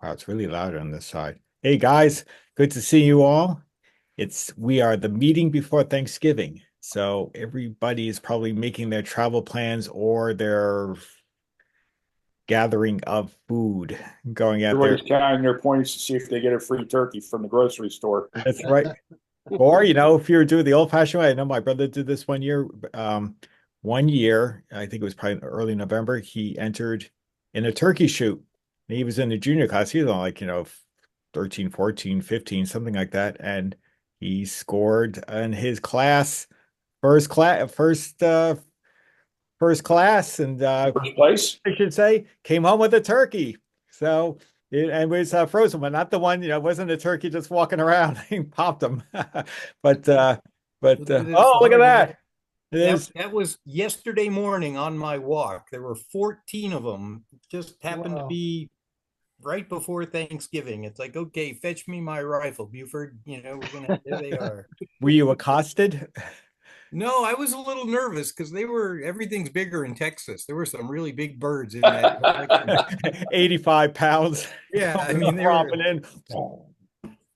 Wow, it's really loud on this side. Hey guys, good to see you all. We are the meeting before Thanksgiving. So everybody is probably making their travel plans or their gathering of food, going out there. Everybody's counting their points to see if they get a free turkey from the grocery store. That's right. Or, if you're doing the old-fashioned way, I know my brother did this one year. One year, I think it was probably early November, he entered in a turkey shoot. He was in the junior class. He was on 13, 14, 15, something like that. And he scored in his class, first class, and First place? I should say, came home with a turkey. So and it was a frozen one, not the one, it wasn't a turkey just walking around. He popped them. But It is oh, look at funny. that. It That is. that was yesterday morning on my walk. There were 14 of them. It just happened to Wow. be right before Thanksgiving. It's like, okay, fetch me my rifle, Buford. There they are. Were you accosted? No, I was a little nervous because everything's bigger in Texas. There were some really big birds in that collection. 85 pounds Yeah, I coming mean, up, romping in.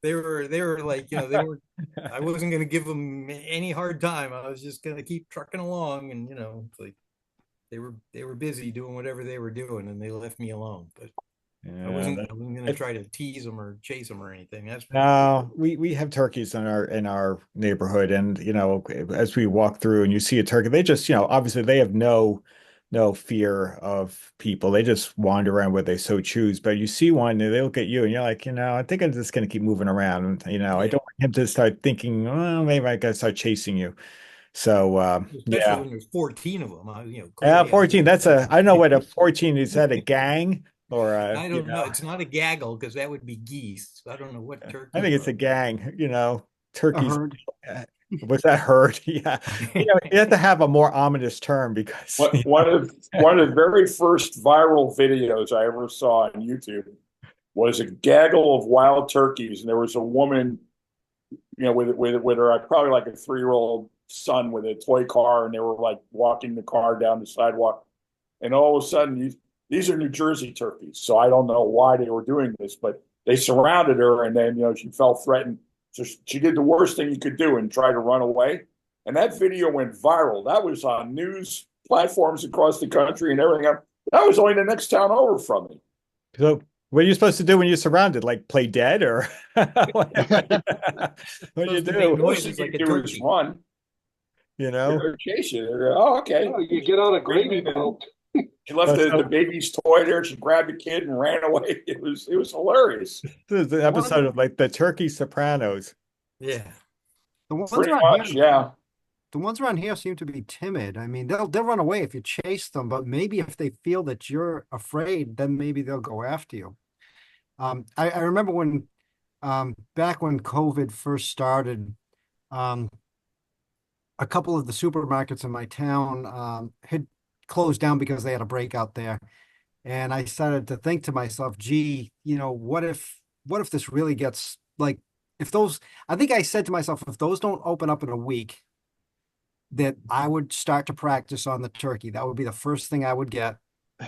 they were like, I wasn't going to give them any hard time. I was just going to keep trucking along, and it's like they were busy doing whatever they were doing, and they left me alone. But I Yeah, wasn't I wasn't going to try to tease them or chase them or anything. That's for sure. no, we have turkeys in our neighborhood, and as we walk through and you see a turkey, they just, obviously they have no fear of people. They just wander around where they so choose. But you see one, and they look at you, and you're like, I think I'm just going to keep moving around. And I Yeah, don't want him to start thinking, oh, maybe I got to start chasing you. So especially yeah, when there's 14 of them. yeah, Clearly, 14. I don't know what a 14 is. That a gang or I don't know. It's not a gaggle because that would be geese. I don't know what I think turkeys it's are. a gang. A Turkeys. herd. Was that hurt? Yeah. You have to have a more ominous term because What one of the very first viral videos I ever saw on YouTube was a gaggle of wild turkeys, and there was a woman, with her probably like a 3-year-old son with a toy car, and they were like walking the car down the sidewalk, and all of a sudden these are New Jersey turkeys, so I don't know why they were doing this, but they surrounded her, and then she felt threatened, so she did the worst thing you could do and try to run away, and that video went viral. That was on news platforms across the country and everything. That was only the next town over from me. so what are you supposed to do when you're surrounded? Like play dead or what do you Supposed to make do? The worst thing noises you like a can do is turkey. run. You They're know? going to chase you. Oh, okay. Oh, you get out a gravy boat. She left But the so baby's toy there. She grabbed the kid and ran away. It was hilarious. this is the The one, episode of like the Turkey Sopranos. Yeah. the ones Pretty around here, much, yeah. the ones around here seem to be timid. I mean, they'll run away if you chase them, but maybe if they feel that you're afraid, then maybe they'll go after you. I remember when back when COVID first started, um, a couple of the supermarkets in my town had closed down because they had a breakout there. And I started to think to myself, gee, what if this really gets like if those I think I said to myself, if those don't open up in a week, that I would start to practice on the turkey. That would be the first thing I would get.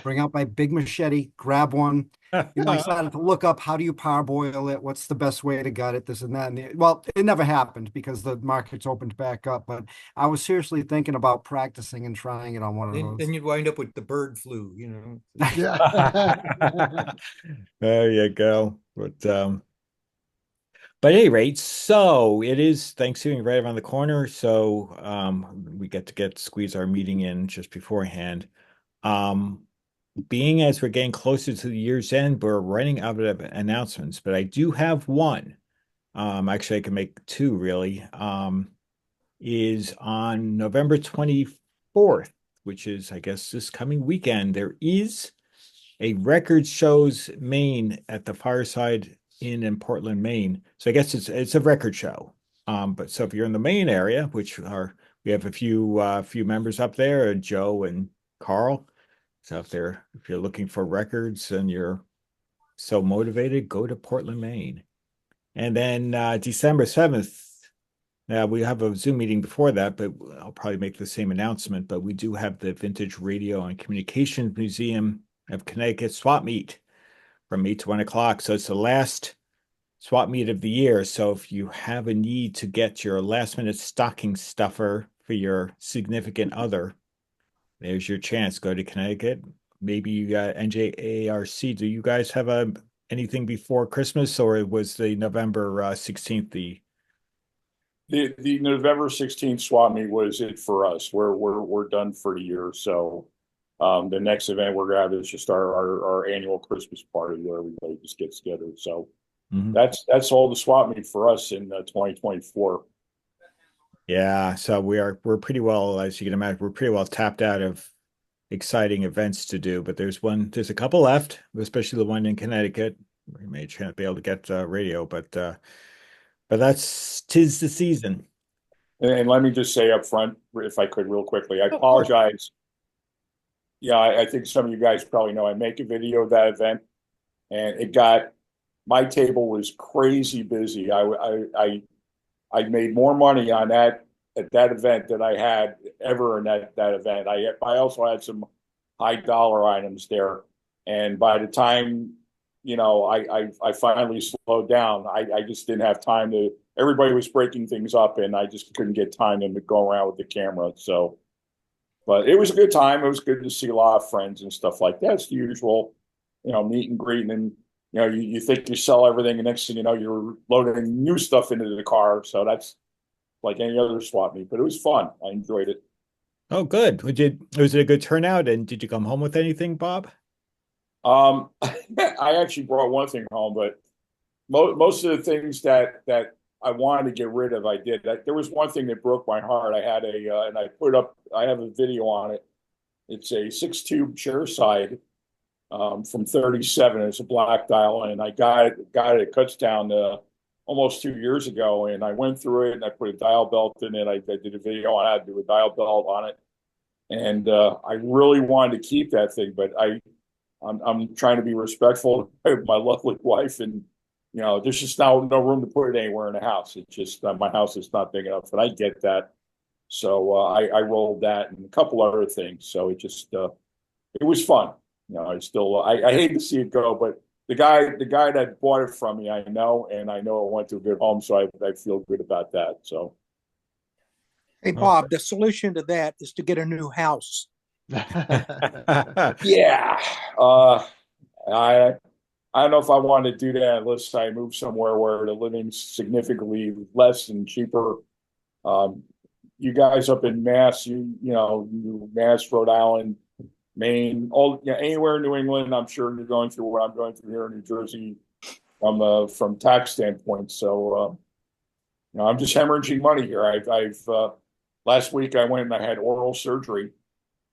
Bring out my big machete, grab one. I started to look up how do you parboil it? What's the best way to gut it? This and that. Well, it never happened because the markets opened back up. But I was seriously thinking about practicing and trying it on one of Then those. you'd wind up with the bird flu. Yeah. There you go. But at any rate, so it is Thanksgiving right around the corner. So we get to squeeze our meeting in just beforehand. Um, being as we're getting closer to the year's end, we're running out of announcements, but I do have one. Actually, I can make two really. Is on November 24th, which is, I guess, this coming weekend. There is a Record Shows Maine at the Fireside Inn in Portland, Maine. So I guess it's a record show. But so if you're in the Maine area, we have a few members up there, Joe and Carl. So if you're looking for records and you're so motivated, go to Portland, Maine. And then December 7th, now we have a Zoom meeting before that, but I'll probably make the same announcement. But we do have the Vintage Radio and Communications Museum of Connecticut swap meet from 8 to 1 o'clock. So it's the last swap meet of the year. So if you have a need to get your last minute stocking stuffer for your significant other, there's your chance. Go to Connecticut. Maybe you got NJARC. Do you guys have anything before Christmas, or was the November 16th The November 16th swap meet was it for us. We're done for the year. So the next event we're gonna have is just our annual Christmas party where everybody just gets together. So Mhm. that's all the swap meet for us in 2024. Yeah, so we're pretty well, as you can imagine, we're pretty well tapped out of exciting events to do, but there's a couple left, especially the one in Connecticut. We may not be able to get radio, but that's tis the season. And let me just say up front, if I could, real quickly, I Of course. apologize. Yeah, I think some of you guys probably know I make a video of that event, and my table was crazy busy. I made more money on that at that event than I had ever in that event. I also had some high dollar items there, and by the time I finally slowed down, I just didn't have time to. Everybody was breaking things up, and I just couldn't get time to go around with the camera. So, but it was a good time. It was good to see a lot of friends and stuff like that. It's the usual, meet and greet, and you think you sell everything, and next thing you know, you're loading new stuff into the car. So that's like any other swap meet, but it was fun. I enjoyed it. Oh, good. Was it a good turnout? And did you come home with anything, Bob? I actually brought one thing home, but most of the things that I wanted to get rid of, I did. There was one thing that broke my heart. I had and I have a video on it. It's a 6-tube chair side from 37. It's a black dial, and I got it. It cuts down almost 2 years ago, and I went through it and I put a dial belt in it. I did a video on how to do a dial belt on it, and I really wanted to keep that thing, but I'm trying to be respectful of my lovely wife, and there's just no room to put it anywhere in the house. It's just my house is not big enough, and I get that. So I rolled that and a couple other things. So it was fun. I hate to see it go, but the guy that bought it from me, I know, and I know it went to a good home, so I feel good about that. So Hey, Bob, the solution to that is to get a new house. yeah, I I don't know if I want to do that unless I move somewhere where the living's significantly less and cheaper. Um, you guys up in Mass, Mass, Rhode Island, Maine, anywhere in New England, I'm sure you're going through what I'm going through here in New Jersey from tax standpoint. So, I'm just hemorrhaging money here. I've last week I went and I had oral surgery.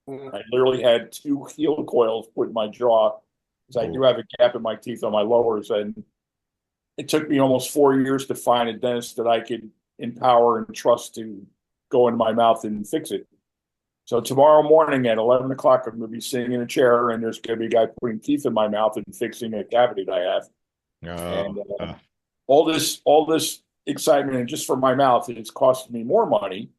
I literally had 2 helicoils put in my jaw because I do have a gap in my teeth on my lowers, and it took me almost 4 years to find a dentist that I could empower and trust to go into my mouth and fix it. So tomorrow morning at 11 o'clock, I'm going to be sitting in a chair, and there's going to be a guy putting teeth in my mouth and fixing a cavity that I have. And all this excitement, and just for my mouth, it's costing me more money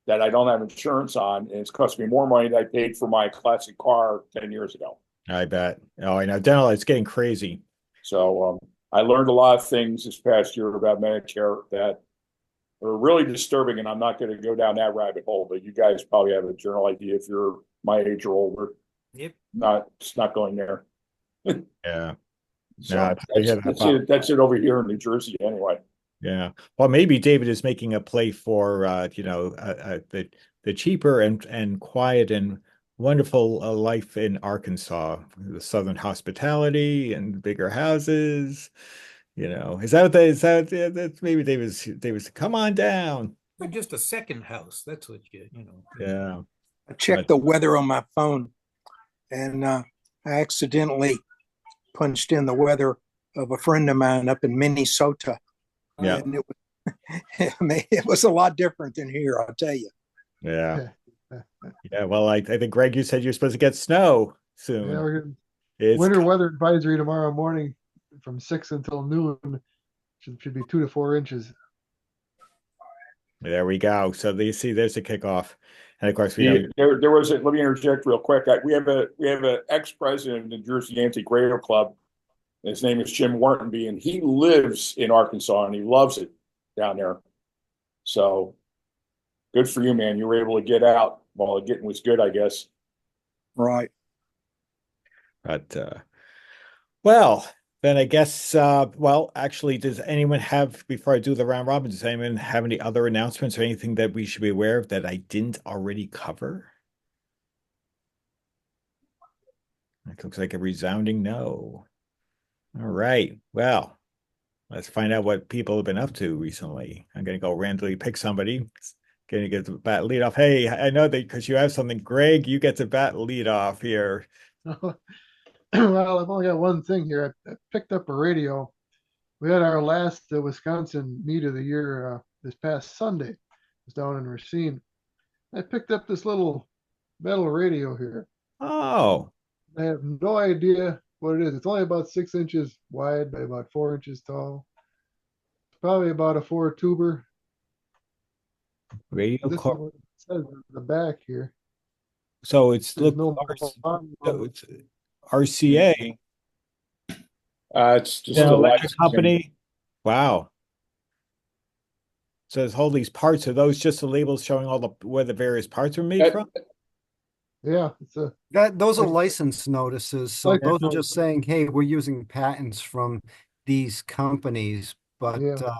that I don't have insurance on, and it's cost me more money than I paid for my classic car 10 years ago. I bet. Oh, I know. Dental, it's getting crazy. So I learned a lot of things this past year about Medicare that are really disturbing, and I'm not going to go down that rabbit hole, but you guys probably have a general idea if you're my age or older. Yep. It's not going there. Yeah. So No, that's it over here in New Jersey anyway. Yeah. Well, maybe David is making a play for the cheaper and quiet and wonderful life in Arkansas, the Southern hospitality and bigger houses. Is that what yeah, that's maybe David's come on down. Just a second house. That's what Yeah. I checked the weather on my phone, and I accidentally punched in the weather of a friend of mine up in Minnesota. Yeah. And it was a lot different than here, I'll tell you. Yeah. Yeah. Well, I think Greg, you said you're supposed to get snow soon. Yeah, we're winter weather advisory tomorrow morning from 6 until noon. Should be 2 to 4 inches. There we go. So there's a kickoff. And of course, there was let me interject real quick. We have a ex-president of the Jersey Antique Radio Club His name is Jim Whartonby, and he lives in Arkansas and he loves it down there. So good for you, man. You were able to get out while the getting was good, I guess. Right. But well, then I guess well, actually, does anyone have before I do the round robin, does anyone have any other announcements or anything that we should be aware of that I didn't already cover? It looks like a resounding no. All right. Well, let's find out what people have been up to recently. I'm going to go randomly pick somebody. Going to get the bat lead off. Hey, I know that because you have something. Greg, you get the bat lead off here. Well, I've only got one thing here. I picked up a radio. We had our last Wisconsin meet of the year this past Sunday. It was down in Racine. I picked up this little metal radio here. Oh, I have no idea what it is. It's only about 6 inches wide by about 4 inches tall. It's probably about a 4 tuber. radio This is car. what it says on the back here. So it's There's look, no so it's RCA. It's just Yeah, a electric licensing. company. Wow. So there's all these parts. Are those just the labels showing all the where the various parts are made from? Yeah, it's a Those are license notices. So License those are just saying, hey, we're using patents from these companies. But yeah.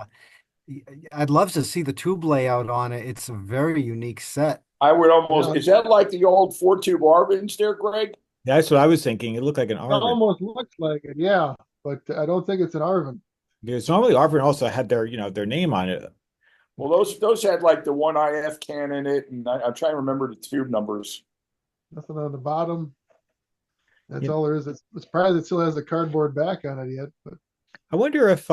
I'd love to see the tube layout on it. It's a very unique set. I would almost, Yeah. is that like the old 4-tube Arvins there, Greg? That's what I was thinking. It looked like an It Arvin. almost looks like it, yeah, but I don't think it's an Arvin. Because normally Arvin also had their, their name on it. Well, those had like the one IF can in it, and I'm trying to remember the tube numbers. Nothing on the bottom. That's Yeah. all there is. It's surprised it still has the cardboard back on it yet, but I wonder if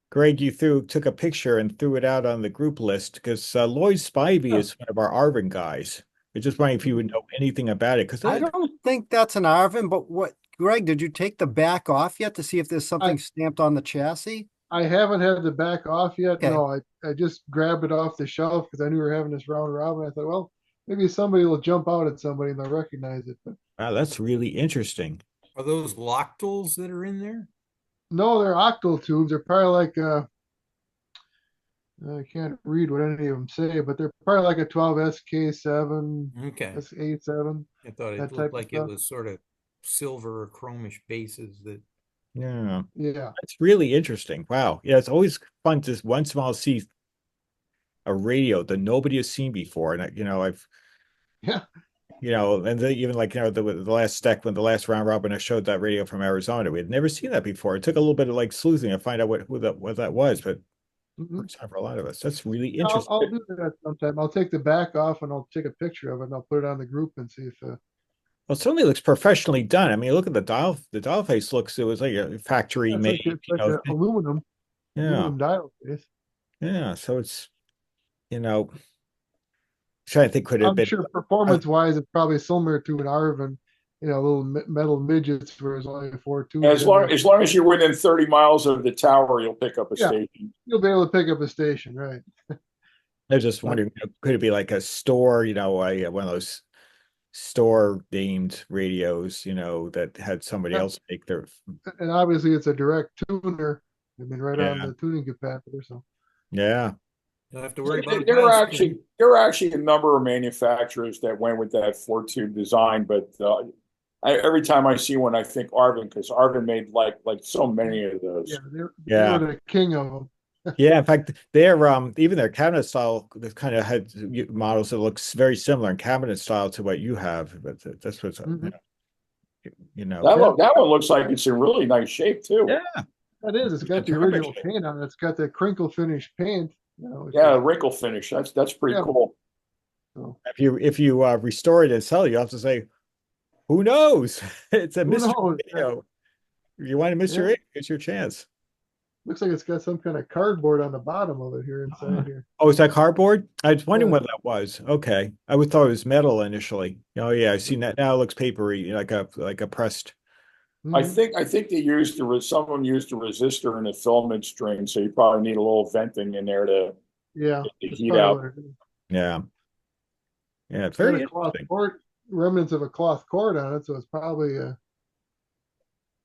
Greg, you took a picture and threw it out on the group list because Lloyd Spivey Yeah. is one of our Arvin guys. I just wondering if you would know anything about it because I don't think that's an Arvin, but what, Greg, did you take the back off yet to see if there's something stamped on the chassis? I haven't had the back off yet. Okay. No, I just grabbed it off the shelf because I knew we were having this round robin. I thought, well, maybe somebody will jump out at somebody and they'll recognize it. But wow, that's really interesting. Are those loctals that are in there? no, they're octal tubes. They're probably like I can't read what any of them say, but they're probably like a 12 SK7, Okay. SK7. I thought it that type looked of like it stuff. was sort of silver or chromish bases that Yeah, Yeah. that's really interesting. Wow. Yeah, it's always fun to once in a while see a radio that nobody has seen before. And I've Yeah. and even like the last deck when the last round robin I showed that radio from Arizona, we had never seen that before. It took a little bit of like sleuthing to find out what that was, but Mhm. first time for a lot of us. That's really I'll interesting. do that sometime. I'll take the back off and I'll take a picture of it and I'll put it on the group and see if Well, it certainly looks professionally done. I mean, look at the dial. The dial face looks. It was like a factory it's made. like an aluminum Yeah, dial case. yeah. So it's trying to think could it have I'm been. sure performance wise, it's probably similar to an Arvin, little metal midgets where there's only 4 tubes. As long as you're within 30 miles of the tower, you'll pick up a Yeah. station. You'll be able to pick up a station, right? I was just wondering, could it be like a store? One of those store named radios, that had somebody Yeah. else make their. And obviously it's a direct tuner. I mean, right on Yeah. the tuning capacitor. So Yeah. you don't have to worry about There were dust. there were actually a number of manufacturers that went with that 4-tube design, but every time I see one, I think Arvin because Arvin made like so many of those. yeah, they Yeah. were the king of them. Yeah, in fact, their even their cabinet style kind of had models that looks very similar in cabinet style to what you have, but that's what's Mhm. That one looks like it's in really nice shape too. Yeah. That is. It's got the Terrific original shape. paint on it. It's got the crinkle finish paint. Yeah, wrinkle finish. That's pretty Yeah. cool. So, If you restore it and sell it, you have to say, who knows? It's a who mystery knows? video. If you want a mystery, it's your chance. Looks like it's got some kind of cardboard on the bottom of it here inside here. Oh, is that cardboard? I was wondering Yeah. what that was. Okay. I would thought it was metal initially. Oh yeah, I've seen that now. It looks papery, like a pressed. I Mhm. think they used some of them used a resistor and a filament string, so you probably need a little venting in there to Yeah. get the that's heat probably out. what it is. Yeah. Yeah, it's It's got very a cloth interesting. cord, remnants of a cloth cord on it, so it's probably you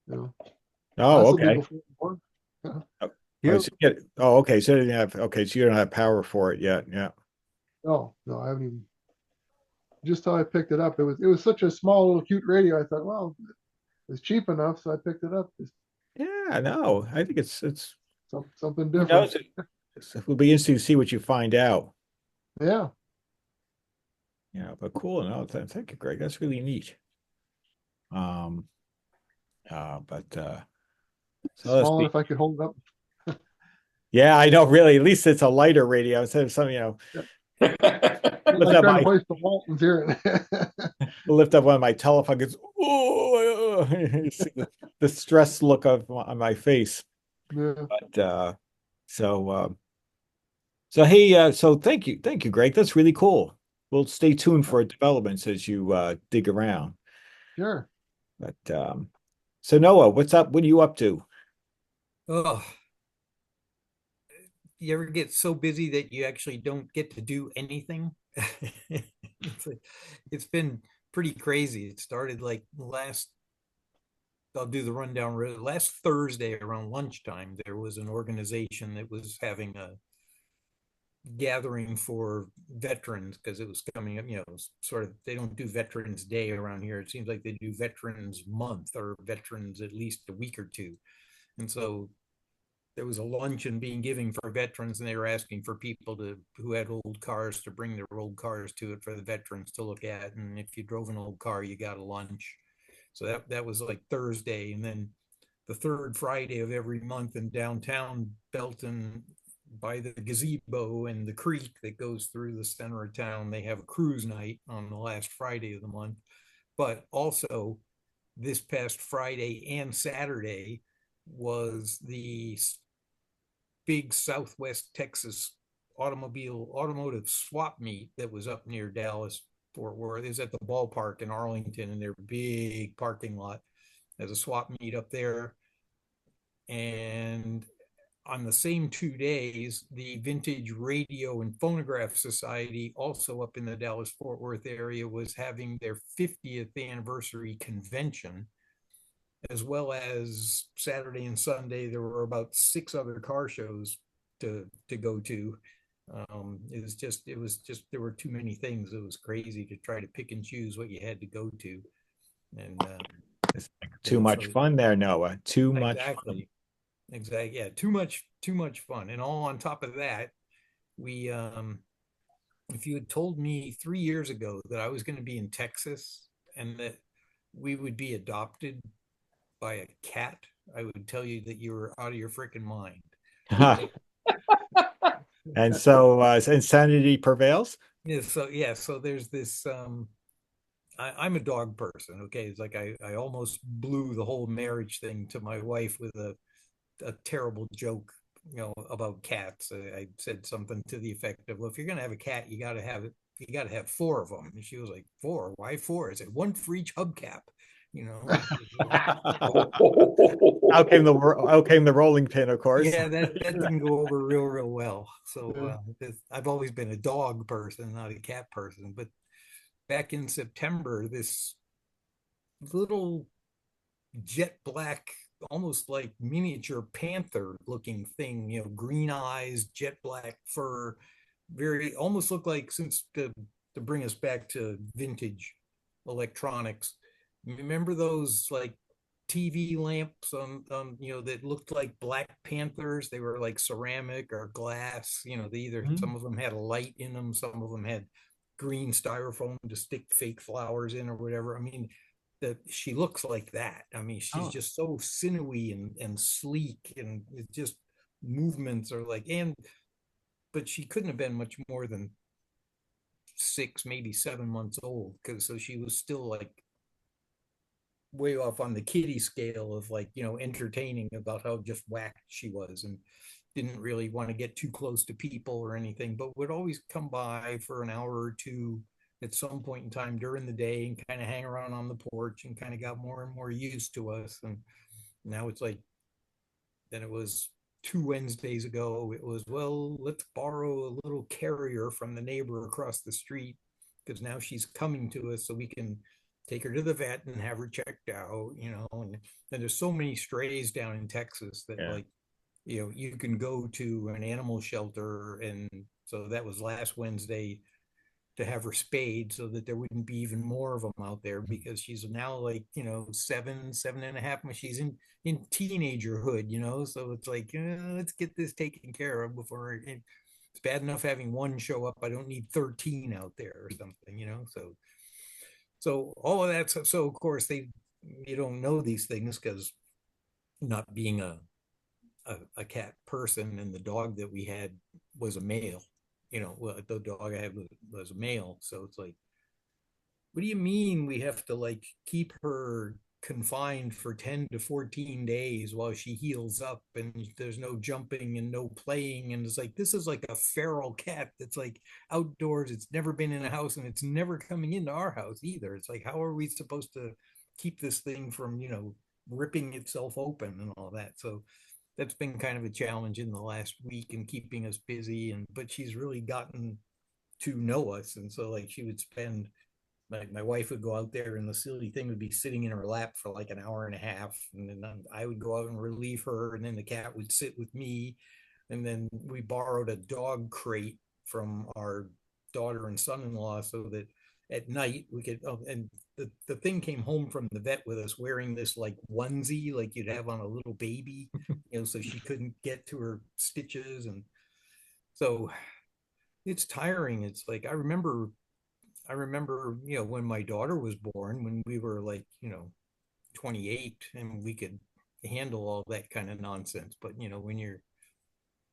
know Oh, possibly okay. before work. Yeah. Oh, You, so oh, okay. So you didn't have, okay, so you don't have power for it yet. Yeah. No, no, I haven't even. Just how I picked it up, it was such a small little cute radio. I thought, well, it's cheap enough, so I picked it up. It's Yeah, no, I think it's something who different. knows? It'll be interesting to see what you find out. Yeah, Yeah, but cool. No, thank you, Greg. That's really neat. Um, but so let's small see. enough I could hold it up. Yeah, I know. Really, at least it's a lighter radio instead of some, Yeah. lift Like up trying to my hoist the Waltons here. lift up one of my telephones. Oh, you see the stress look on my face. Yeah. But so so hey, so thank you, Greg. That's really cool. We'll stay tuned for developments as you dig around. Sure. But so Noah, what's up? What are you up to? Oh, you ever get so busy that you actually don't get to do anything? It's like, it's been pretty crazy. It started like I'll do the rundown. Last Thursday around lunchtime, there was an organization that was having a gathering for veterans because it was coming up, sort of, they don't do Veterans Day around here. It seems like they do Veterans Month or Veterans at least a week or two. And so there was a luncheon being given for veterans, and they were asking for people who had old cars to bring their old cars to it for the veterans to look at. And if you drove an old car, you got a lunch. So that was like Thursday, and then the third Friday of every month in downtown Belton, by the gazebo and the creek that goes through the center of town, they have a cruise night on the last Friday of the month. But also, this past Friday and Saturday was the big Southwest Texas automotive swap meet that was up near Dallas Fort Worth. Is at the ballpark in Arlington, in their big parking lot. There's a swap meet up there. And on the same 2 days, the Vintage Radio and Phonograph Society, also up in the Dallas Fort Worth area, was having their 50th anniversary convention, as well as Saturday and Sunday. There were about 6 other car shows to go to. It was just there were too many things. It was crazy to try to pick and choose what you had to go to, and It's like too yeah, much so fun there, Noah. Too much fun. exactly, exactly, yeah, too much fun, and all on top of that, we if you had told me 3 years ago that I was going to be in Texas and that we would be adopted by a cat, I would tell you that you were out of your freaking mind. So, And so insanity prevails. so there's this I'm a dog person. Okay. It's like I almost blew the whole marriage thing to my wife with a terrible joke, about cats. I said something to the effect of, well, if you're gonna have a cat, you gotta have 4 of them. And she was like, 4? Why 4? I said, one for each hubcap, you know. Out came the rolling pin, of course. Yeah, that didn't go over real well. So Yeah. I've always been a dog person, not a cat person. But back in September, this little jet black, almost like miniature panther looking thing, green eyes, jet black fur, very almost looked like, since to bring us back to vintage electronics. Remember those like TV lamps that looked like Black Panthers? They were like ceramic or glass. Some of them had a light in them, some of them had green styrofoam to stick fake flowers in or whatever. I mean, that she looks like that. I mean, she's Oh, just so sinewy and sleek, and it just movements are like, and but she couldn't have been much more than 6, maybe 7 months old, because so she was still like way off on the kitty scale of, like, entertaining about how just whacked she was, and didn't really want to get too close to people or anything, but would always come by for an hour or two at some point in time during the day and kind of hang around on the porch, and kind of got more and more used to us. And now it's like, then it was 2 Wednesdays ago, it was, well, let's borrow a little carrier from the neighbor across the street, because now she's coming to us, so we can take her to the vet and have her checked out, and there's so many strays down in Texas that Yeah. like, you can go to an animal shelter. And so that was last Wednesday to have her spayed so that there wouldn't be even more of them out there, because she's now like, 7.5. She's in teenagerhood, so it's like, let's get this taken care of before it's bad enough having one show up. I don't need 13 out there or something, so all of that. So of course you don't know these things because not being a cat person, and the dog that we had was a male. Well, the dog I had was a male. So it's like, what do you mean we have to like keep her confined for 10 to 14 days while she heals up, and there's no jumping and no playing? And it's like, this is like a feral cat that's like outdoors. It's never been in a house, and it's never coming into our house either. It's like, how are we supposed to keep this thing from, ripping itself open and all that? So that's been kind of a challenge in the last week and keeping us busy. And but she's really gotten to know us. And so like she would spend my wife would go out there, and the silly thing would be sitting in her lap for like an hour and a half, and then I would go out and relieve her, and then the cat would sit with me. And then we borrowed a dog crate from our daughter and son-in-law so that at night we could, and the thing came home from the vet with us wearing this like onesie like you'd have on a little baby, so she couldn't get to her stitches. And so it's tiring. It's like, I remember, when my daughter was born, when we were like, 28, and we could handle all that kind of nonsense. But, when you're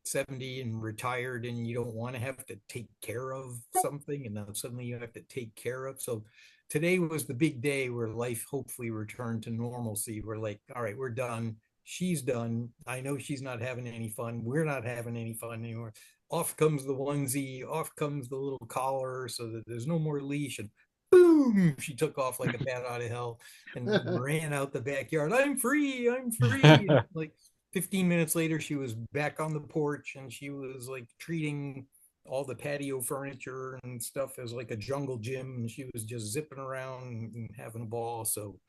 70 and retired, and you don't want to have to take care of something, and now suddenly you have to take care of. So today was the big day where life hopefully returned to normalcy. We're like, all right, we're done. She's done. I know she's not having any fun. We're not having any fun anymore. Off comes the onesie, off comes the little collar, so that there's no more leash. And boom, she took off like a bat out of hell and ran out the backyard. I'm free. I'm free. And like 15 minutes later, she was back on the porch, and she was like treating all the patio furniture and stuff as like a jungle gym. And she was just zipping around and having a ball. So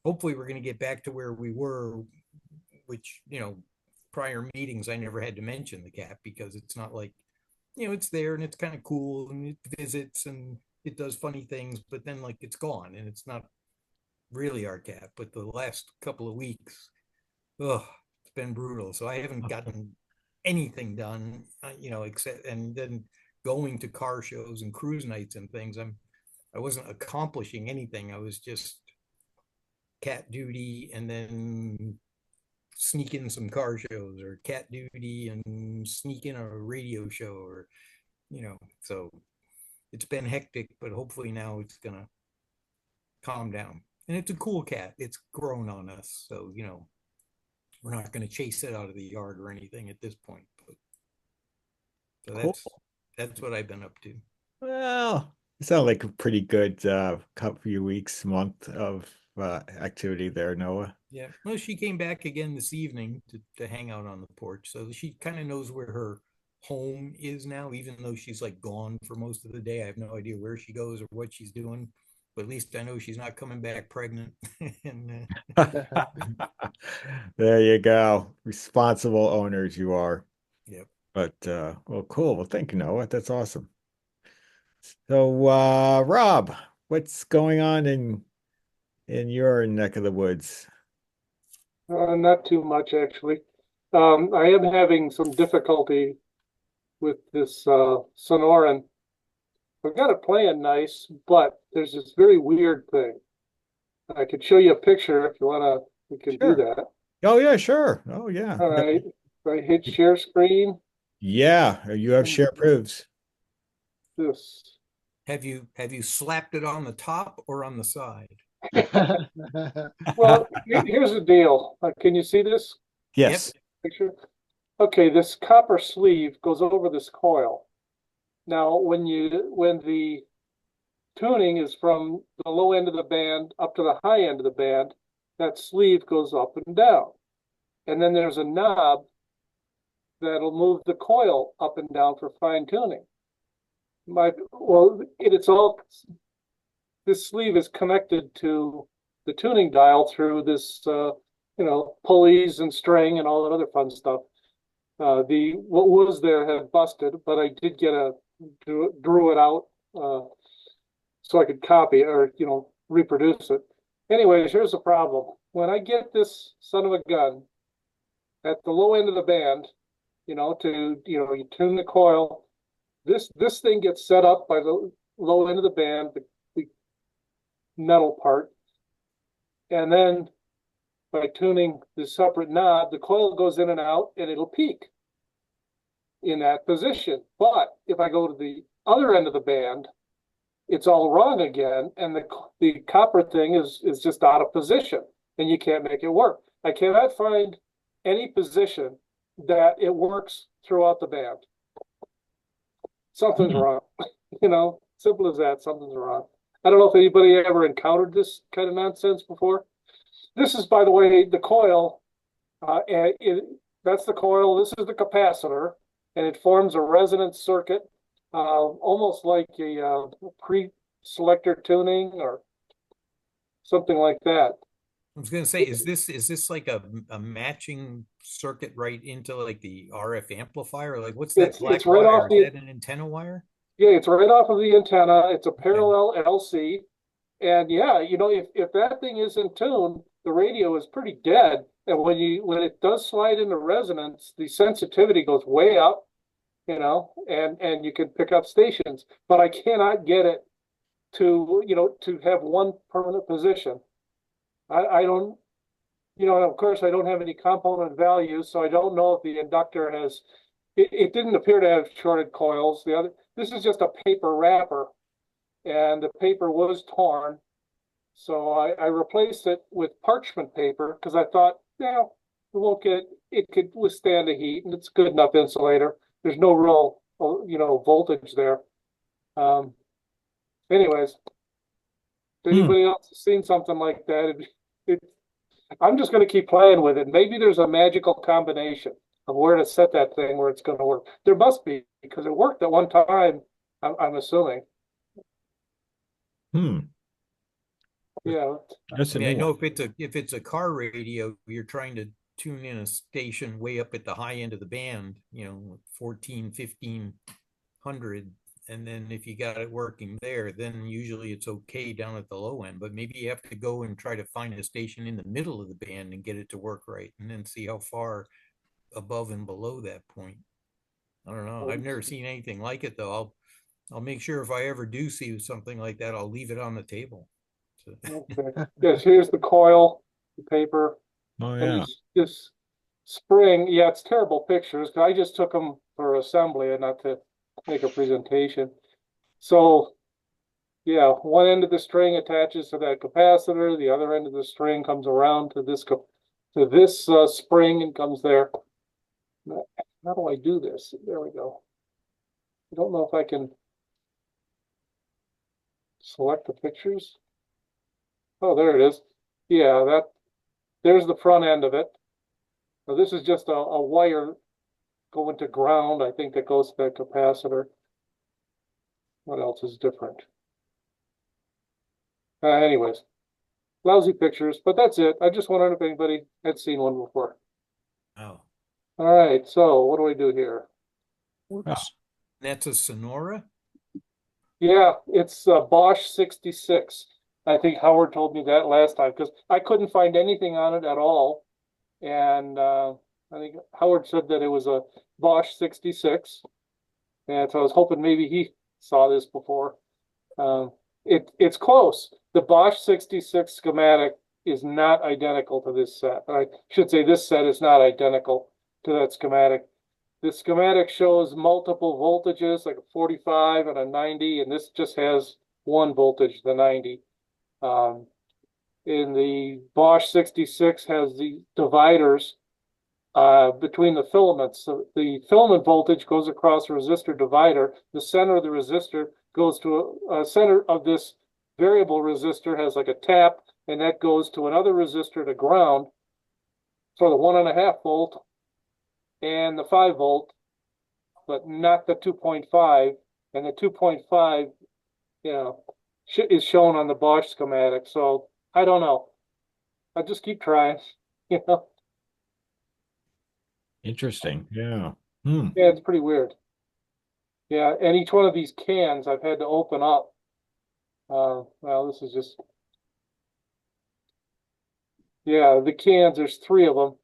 hopefully we're going to get back to where we were, which, prior meetings, I never had to mention the cat, because it's not like, it's there and it's kind of cool and it visits and it does funny things, but then like it's gone and it's not really our cat. But the last couple of weeks, oh, it's been brutal. So I haven't gotten anything done, except, and then going to car shows and cruise nights and things. I wasn't accomplishing anything. I was just cat duty, and then sneak in some car shows, or cat duty and sneak in a radio show, or, so it's been hectic, but hopefully now it's gonna calm down. And it's a cool cat. It's grown on us. So, we're not going to chase it out of the yard or anything at this point. But, so Cool. that's what I've been up to. Well, it sounds like a pretty good couple few weeks, month of activity there, Noah. Yeah. Well, she came back again this evening to hang out on the porch. So she kind of knows where her home is now, even though she's like gone for most of the day. I have no idea where she goes or what she's doing, but at least I know she's not coming back pregnant. And There you go. Responsible owners you are. yep. But well, cool. Well, thank you, Noah. That's awesome. So Rob, what's going on in your neck of the woods? Not too much, actually. I am having some difficulty with this Sonoran. I've got it playing nice, but there's this very weird thing. I could show you a picture if you want to. We can do Sure. that. Oh yeah, sure. Oh yeah. All right. If I hit share screen, Yeah, you have share proofs. this. Have you slapped it on the top or on the side? Well, here's the deal. Can you see this Yes. picture? Okay, this copper sleeve goes over this coil. Now, when the tuning is from the low end of the band up to the high end of the band, that sleeve goes up and down. And then there's a knob that'll move the coil up and down for fine tuning. It's all this sleeve is connected to the tuning dial through this, pulleys and string and all that other fun stuff. The what was there had busted, but I did drew it out so I could copy it or reproduce it. Anyways, here's the problem. When I get this son of a gun at the low end of the band, you tune the coil. This thing gets set up by the low end of the band, the metal part, and then by tuning the separate knob, the coil goes in and out, and it'll peak in that position. But if I go to the other end of the band, it's all wrong again, and the copper thing is just out of position, and you can't make it work. I cannot find any position that it works throughout the band. Something's wrong. Simple as that. Something's wrong. I don't know if anybody ever encountered this kind of nonsense before. This is, by the way, the coil. That's the coil. This is the capacitor, and it forms a resonance circuit, almost like a pre-selector tuning or something like that. I was going to say, is this like a matching circuit right into like the RF amplifier? Like, what's that black it's right wire? off Is that an antenna wire? Yeah, it's right off of the antenna. It's a parallel LC. And yeah, if that thing is in tune, the radio is pretty dead. And when it does slide into resonance, the sensitivity goes way up, and you can pick up stations. But I cannot get it to have one permanent position. I don't, of course I don't have any component values, so I don't know if the inductor has, it didn't appear to have shorted coils. This is just a paper wrapper, and the paper was torn. So I replaced it with parchment paper because I thought, it could withstand the heat, and it's good enough insulator. There's no real, voltage there. Anyways, if anybody else has seen something like that, I'm just going to keep playing with it. Maybe there's a magical combination of where to set that thing where it's going to work. There must be, because it worked at one time, I'm assuming. Yeah. I know if it's a car radio, you're trying to tune in a station way up at the high end of the band, 14, 1500. And then if you got it working there, then usually it's okay down at the low end. But maybe you have to go and try to find a station in the middle of the band and get it to work right, and then see how far above and below that point. I don't know. I've never seen anything like it, though. I'll make sure if I ever do see something like that, I'll leave it on the table. So. Okay. Yes, here's the coil, the paper. Oh, yeah. And this spring, it's terrible pictures. I just took them for assembly and not to make a presentation. So, one end of the string attaches to that capacitor. The other end of the string comes around to this spring and comes there. How do I do this? There we go. I don't know if I can select the pictures. Oh, there it is. Yeah, there's the front end of it. So this is just a wire going to ground. I think that goes to that capacitor. What else is different? Anyways, lousy pictures, but that's it. I just wondered if anybody had seen one before. Oh. All right, so what do we do here? That's a Sonora? Yeah, it's Bosch 66. I think Howard told me that last time because I couldn't find anything on it at all. And I think Howard said that it was a Bosch 66. And so I was hoping maybe he saw this before. It's close. The Bosch 66 schematic is not identical to this set. I should say this set is not identical to that schematic. The schematic shows multiple voltages, like a 45 and a 90, and this just has one voltage, the 90. In the Bosch 66 has the dividers between the filaments. So the filament voltage goes across a resistor divider. The center of the resistor goes to a center of this variable resistor has like a tap, and that goes to another resistor to ground for the 1.5 volt and the 5 volt, but not the 2.5. And the 2.5, is shown on the Bosch schematic. So I don't know. I just keep trying. You know, Interesting. Yeah. Hmm. yeah, it's pretty weird. Yeah, and each one of these cans I've had to open up. Well, this is just, yeah, the cans, there's three of them,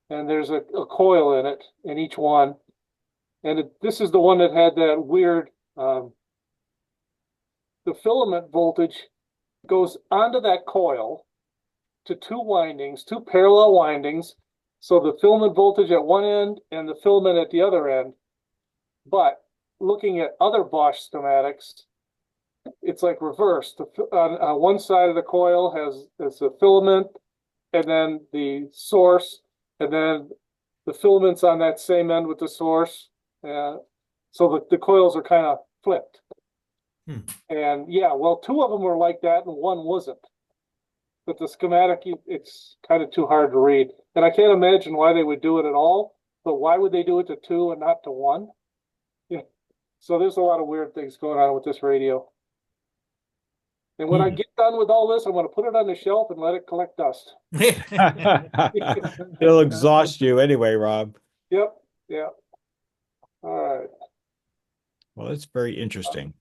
and there's a coil in it in each one. And this is the one that had that weird, the filament voltage goes onto that coil to two windings, two parallel windings. So the filament voltage at one end and the filament at the other end. But looking at other Bosch schematics, it's like reversed. On one side of the coil has the filament, and then the source, and then the filaments on that same end with the source. So the coils are kind of flipped. And yeah, well, two of them were like that, and one wasn't. But the schematic, it's kind of too hard to read, and I can't imagine why they would do it at all. But why would they do it to two and not to one? Yeah. So there's a lot of weird things going on with this radio. And when I get done with all this, I'm going to put it on the shelf and let it collect dust. It'll exhaust you anyway, Rob. Yep. Yeah. All right. Well, that's very interesting.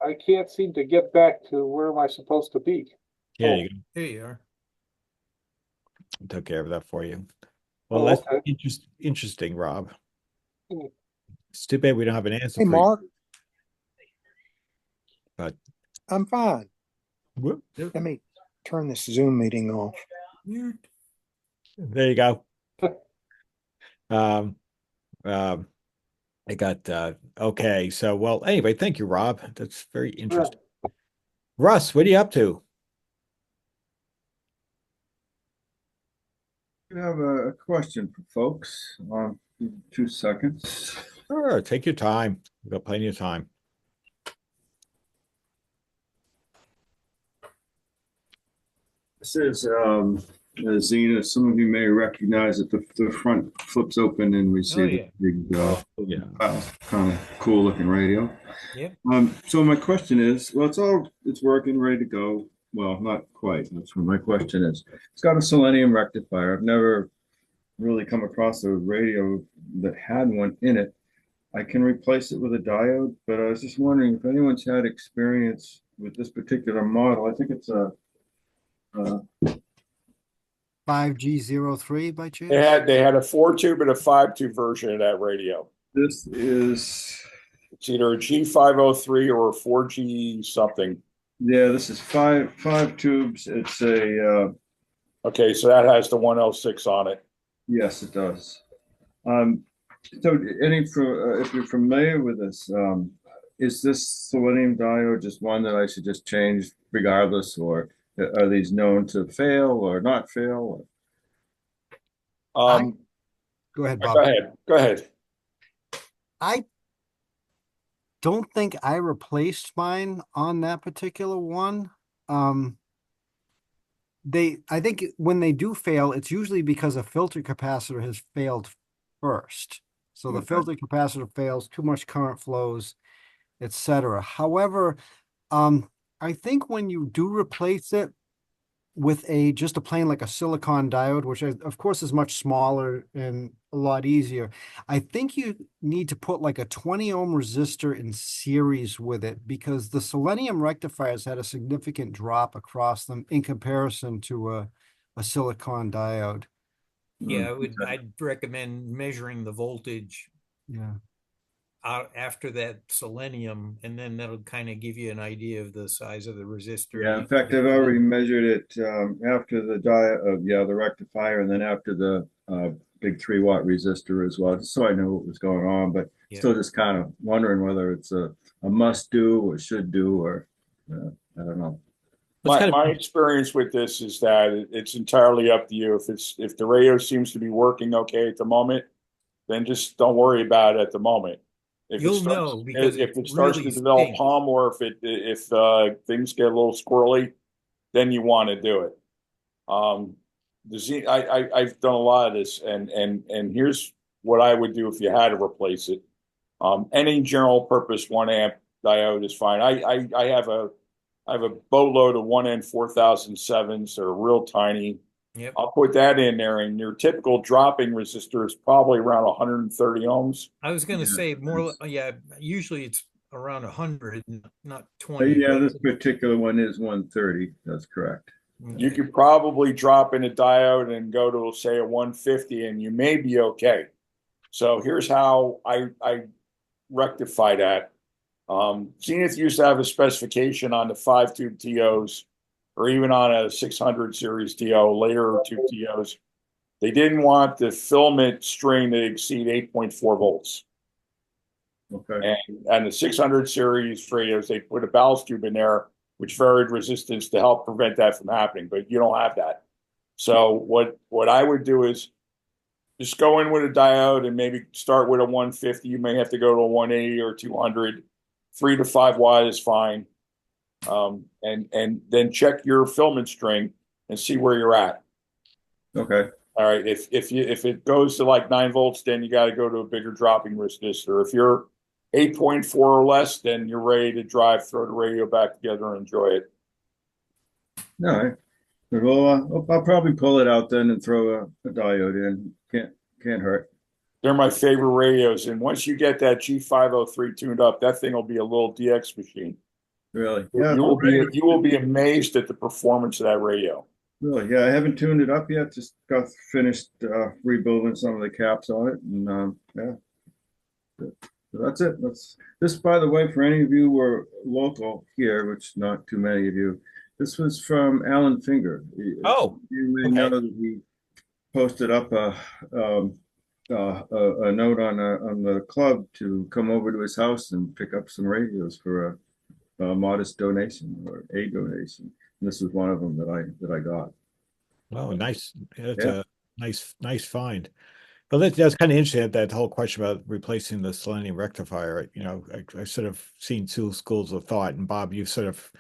I can't seem to get back to where am I supposed to be? Yeah, Oh. you go. There you are. I took care of that for you. Well, Oh, that's okay. interesting, Rob. Hmm. It's too bad we don't have an answer Hey, for Mark, But I'm fine. whoop, Let me turn this Zoom meeting off. there you go. Um, I got okay. So, well, anyway, thank you, Rob. That's very interesting. Russ, what are you up to? I have a question for folks. 2 seconds. Sure, take your time. We've got plenty of time. This is Xena. Some of you may recognize that the front flips open and we see yeah. the big, Yeah. kind of cool looking radio. Yep. So my question is, well, it's working, ready to go. Well, not quite. That's what my question is. It's got a selenium rectifier. I've never really come across a radio that had one in it. I can replace it with a diode, but I was just wondering if anyone's had experience with this particular model. I think it's a 5G03 by chance? They had a 4-tube and a 5-tube version of that radio. this is It's either a G503 or a 4G something. yeah, this is five tubes. It's a Okay, so that has the 106 on it. yes, it does. So if you're familiar with this, is this selenium diode just one that I should just change regardless, or are these known to fail or not fail? Go ahead, Go Bob. ahead. Go ahead. I don't think I replaced mine on that particular one. I think when they do fail, it's usually because a filter capacitor has failed first. So the Okay. filter capacitor fails, too much current flows, etc. However, I think when you do replace it with just a plain like a silicon diode, which of course is much smaller and a lot easier, I think you need to put like a 20 ohm resistor in series with it, because the selenium rectifiers had a significant drop across them in comparison to a silicon diode. Yeah, I'd recommend measuring the voltage Yeah. out after that selenium, and then that'll kind of give you an idea of the size of the resistor. Yeah, in fact, I've already measured it after the the rectifier, and then after the big 3 watt resistor as well, just so I know what was going on. But Yeah. still, just kind of wondering whether it's a must do or should do, or I don't know. My experience with this is that it's entirely up to you. If the radio seems to be working okay at the moment, then just don't worry about it at the moment. You'll know, because if it it starts really to develop stinks. hum, or if things get a little squirrely, then you want to do it. I've done a lot of this, and here's what I would do if you had to replace it. Any general purpose 1 amp diode is fine. I have a I have a boatload of 1N4007s. They're real tiny. Yep. I'll put that in there, and your typical dropping resistor is probably around 130 ohms. I was going to say more, Yes. yeah, usually it's around 100, not 20. Yeah, this particular one is 130. That's correct. You could probably drop in a diode and go to, say, a 150, and you may be okay. So here's how I rectify that. Zenith used to have a specification on the 5-tube TOs, or even on a 600 series TO, later tube TOs. They didn't want the filament string to exceed 8.4 volts. Okay. And the 600 series radios, they put a ballast tube in there, which varied resistance to help prevent that from happening, but you don't have that. So what I would do is just go in with a diode and maybe start with a 150. You may have to go to a 180 or 200. 3 to 5 watt is fine. And then check your filament string and see where you're at. Okay. All right. If it goes to like 9 volts, then you got to go to a bigger dropping resistor. If you're 8.4 or less, then you're ready to drive, throw the radio back together and enjoy it. All right. Well, I'll probably pull it out then and throw a diode in. Can't hurt. They're my favorite radios. And once you get that G503 tuned up, that thing will be a little DX machine. Really? Yeah. You will be amazed at the performance of that radio. Really? Yeah. I haven't tuned it up yet. Just got finished rebuilding some of the caps on it, and yeah. So that's it. This, by the way, for any of you who are local here, which not too many of you. This was from Alan Finger. Oh, You may okay. know that he posted up a note on the club to come over to his house and pick up some radios for a modest donation or a donation. And this was one of them that I got. Oh, nice. That's Yeah. a nice find. But that's kind of interesting, that whole question about replacing the selenium rectifier. I sort of seen two schools of thought, and Bob, you sort of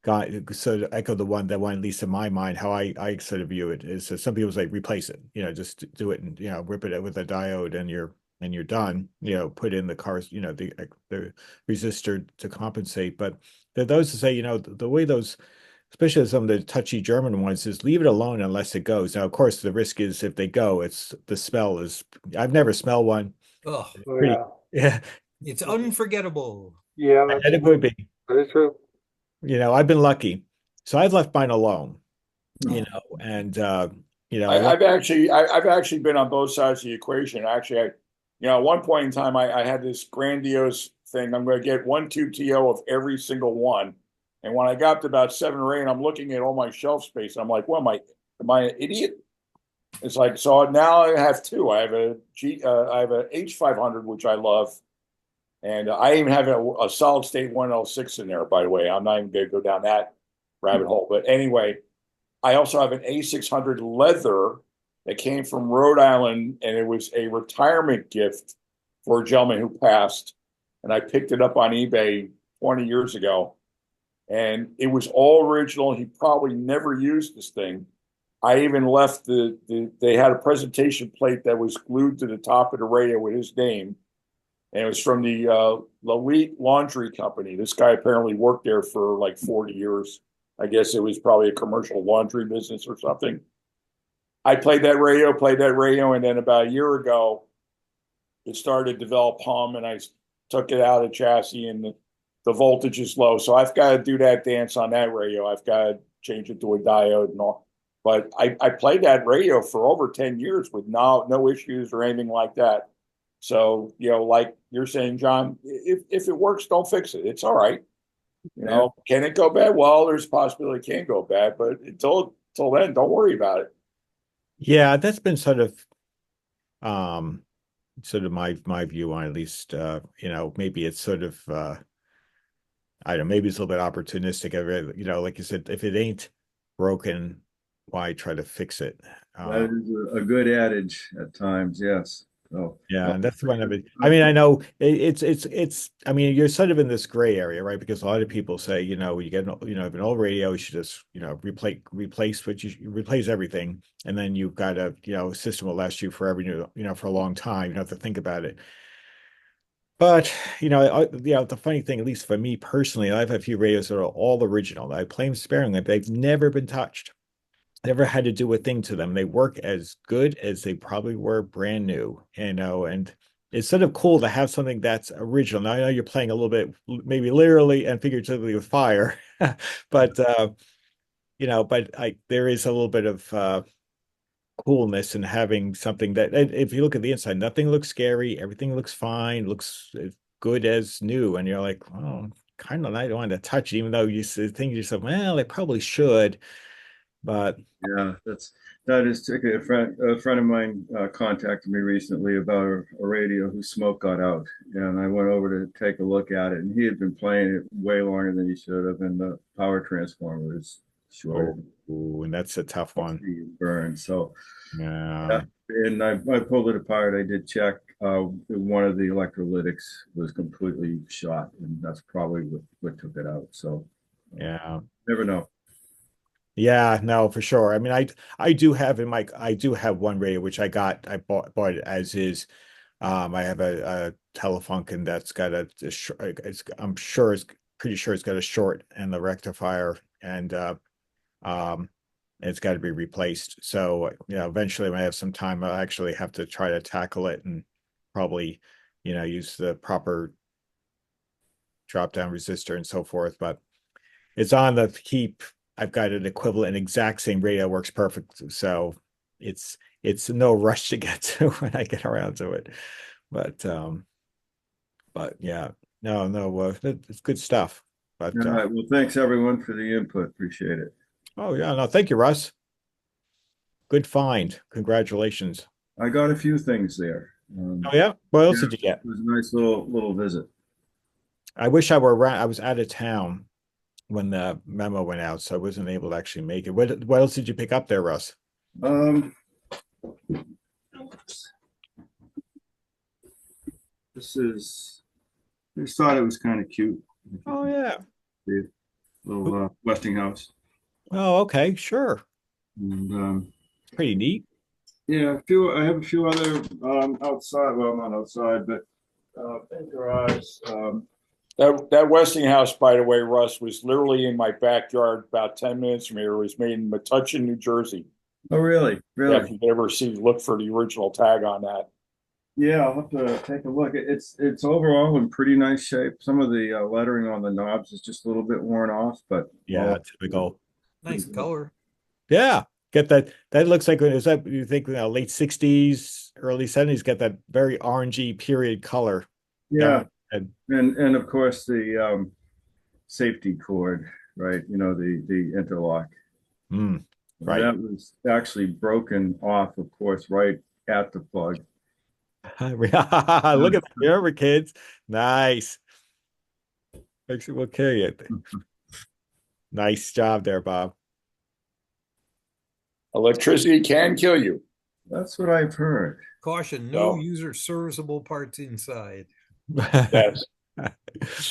echoed the one that went at least in my mind. How I sort of view it is that some people say replace it, just do it and rip it with a diode and you're done. Put in the cars, the resistor to compensate. But there are those who say, the way those, especially some of the touchy German ones, is leave it alone unless it goes. Now, of course, the risk is if they go, it's the smell is. I've never smelled one. Oh, Pretty, yeah, it's unforgettable. Yeah, and it would be. very true. I've been lucky, so I've left mine alone. Oh. And I've actually been on both sides of the equation. Actually, at one point in time, I had this grandiose thing. I'm going to get 1 tube TO of every single one. And when I got to about 7 or 8, I'm looking at all my shelf space. I'm like, well, am I an idiot? It's like, so now I have 2. I have a H500, which I love. And I even have a solid state 1L6 in there, by the way. I'm not even going to go down that rabbit hole. But anyway, I also have an A600 leather that came from Rhode Island, and it was a retirement gift for a gentleman who passed. And I picked it up on eBay 20 years ago. And it was all original. He probably never used this thing. I even left they had a presentation plate that was glued to the top of the radio with his name. And it was from the Elite Laundry Company. This guy apparently worked there for like 40 years. I guess it was probably a commercial laundry business or something. I played that radio, and then about a year ago, it started to develop hum, and I took it out of chassis, and the voltage is low. So I've got to do that dance on that radio. I've got to change it to a diode and all. But I played that radio for over 10 years with no issues or anything like that. So, like you're saying, John, if it works, don't fix it. It's all right. Can it go bad? Well, there's a possibility it can go bad, but until then, don't worry about it. Yeah, that's been sort of my view on, at least, maybe it's sort of I don't know, maybe it's a little bit opportunistic. Like you said, if it ain't broken, why try to fix it? That is a good adage at times, yes. Oh, yeah, and that's one of it. I mean, I know it's. I mean, you're sort of in this gray area, right? Because a lot of people say, you get an old radio, you should just replace everything, and then you've got a system will last you forever, for a long time. You don't have to think about it. But the funny thing, at least for me personally, I have a few radios that are all original. I play them sparingly, but they've never been touched. Never had to do a thing to them. They work as good as they probably were brand new, and it's sort of cool to have something that's original. Now I know you're playing a little bit, maybe literally and figuratively with fire, but there is a little bit of coolness in having something that, and if you look at the inside, nothing looks scary, everything looks fine, looks as good as new, and you're like, oh, kind of, I don't want to touch it, even though you think to yourself, well, I probably should, but Yeah, that is tricky. A friend of mine contacted me recently about a radio whose smoke got out, and I went over to take a look at it, and he had been playing it way longer than he should have, and the power transformer is oh, shorted. and that's a tough one. Burned. So Yeah. yeah, and I pulled it apart. I did check. One of the electrolytics was completely shot, and that's probably what took it out. So Yeah. never know. Yeah, no, for sure. I mean, I do have one radio which I bought it as is. I have a Telefunken that's got I'm sure it's pretty sure it's got a short in the rectifier, and um it's got to be replaced. So, eventually when I have some time, I'll actually have to try to tackle it and probably, use the proper drop down resistor and so forth. But it's on the keep. I've got an equivalent, exact same radio, works perfect. So it's no rush to get to when I get around to it. But yeah, no, it's good stuff. But All right. Well, thanks everyone for the input. Appreciate it. oh yeah, no, thank you, Russ. Good find. Congratulations. I got a few things there. Oh yeah, what else Yeah, did you get? it was a nice little visit. I wish I were around. I was out of town when the memo went out, so I wasn't able to actually make it. What else did you pick up there, Russ? Um, this is. I just thought it was kind of cute. Oh yeah. The little Westinghouse. Oh, okay, sure. And Pretty neat. yeah, a few. I have a few other outside. Well, not outside, but in garage. That Westinghouse, by the way, Russ, was literally in my backyard about 10 minutes from here. It was made in Metuchen, New Jersey. Oh, really? Yeah, if Really? you ever look for the original tag on that. Yeah, I'll have to take a look. It's overall in pretty nice shape. Some of the lettering on the knobs is just a little bit worn off, but Yeah, typical. Nice color. Yeah, get that. That looks like, is that you think, late 60s, early 70s, get that very orangey period color. yeah, And of course the safety cord, right? The interlock. right. That was actually broken off, of course, right at the plug. Look at that. Remember, kids. Nice. Makes it will kill you. Nice job there, Bob. Electricity can kill you. That's what I've heard. Caution, no So- user serviceable parts inside. Yes.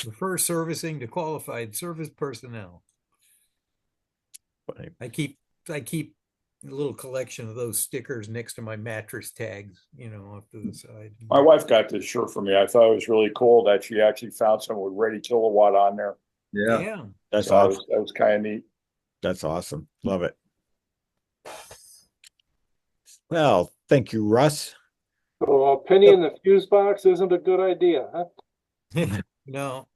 Refer servicing to qualified service personnel. I keep a little collection of those stickers next to my mattress tags, off to the side. My wife got this shirt for me. I thought it was really cool that she actually found someone with ready kilowatt on there. Yeah. Yeah. That's So awesome. that was kind of neat. That's awesome. Love it. Well, thank you, Russ. So a penny in the fuse box isn't a good idea, huh? No.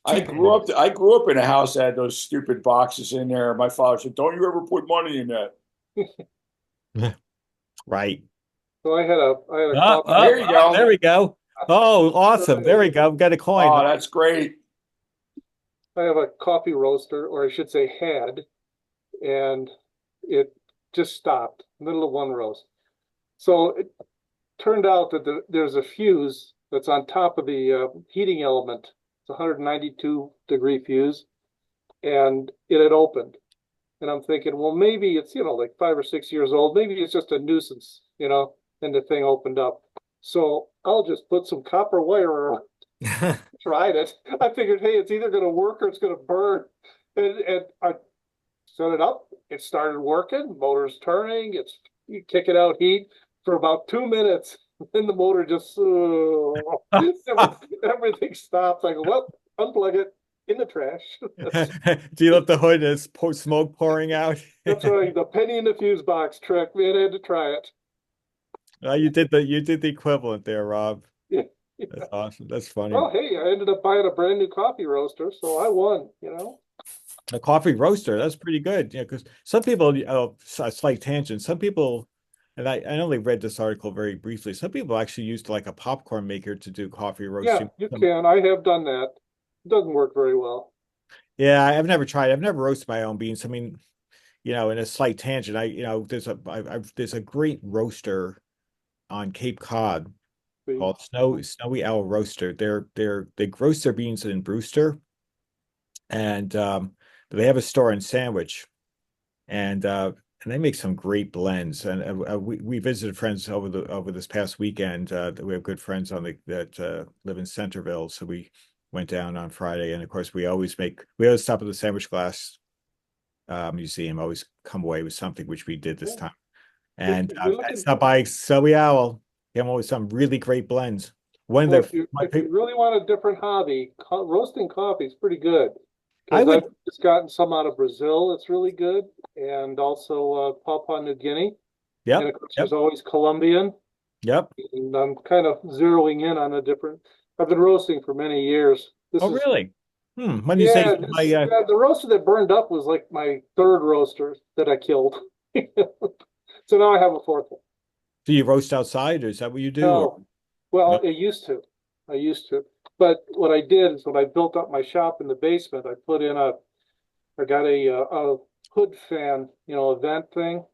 I grew up in a house that had those stupid boxes in there. My father said, "Don't you ever put money in that." Right. So I had a copy. There you go. There we go. Oh, awesome. There we go. Got a coin. Oh, that's great. I have a coffee roaster, or I should say had, and it just stopped middle of one roast. So it turned out that there's a fuse that's on top of the heating element. It's a 192-degree fuse, and it had opened. And I'm thinking, well, maybe it's, like 5 or 6 years old. Maybe it's just a nuisance, and the thing opened up. So I'll just put some copper wire around. Tried it. I figured, hey, it's either going to work or it's going to burn. And I set it up. It started working. Motor's turning. You kick it out heat for about 2 minutes. Then the motor just everything stops. I go, well, unplug it in the trash. Do you let the hood as smoke pouring out? That's right. The penny in the fuse box trick. Man, I had to try it. You did the equivalent there, Rob. Yeah. That's awesome. That's funny. Well, hey, I ended up buying a brand new coffee roaster, so I won, you know. A coffee roaster, that's pretty good. Yeah, because some people, a slight tangent, some people, and I only read this article very briefly, some people actually used like a popcorn maker to do coffee Yeah, roasting. you can. I have done that. It doesn't work very well. Yeah, I've never tried. I've never roasted my own beans. I mean, in a slight tangent, there's a great roaster on Cape Cod See? called Snowy Owl Roaster. They roast their beans in Brewster, and they have a store in Sandwich, and they make some great blends. And we visited friends over this past weekend. We have good friends that live in Centerville, so we went down on Friday. And of course, we always stop at the Sandwich Glass Museum. Always come away with something, which we did this Yeah. time. If And you're I looking, stopped by Snowy Owl. Came up with some really great blends. One of well, their my if you really want a different hobby, roasting coffee is pretty good I because I've would just gotten some out of Brazil. It's really good, and also Papua New Guinea, and Yep, of course yep, there's always Colombian. yep. And I'm kind of zeroing in on a different. I've been roasting for many years. This Oh, is really? When you say Yeah, my yeah, the roaster that burned up was like my third roaster that I killed. So now I have a fourth one. do you roast outside, or is that what you do? Or No, well, no? it used to. I used to. But what I did is when I built up my shop in the basement, I got a hood fan, a vent thing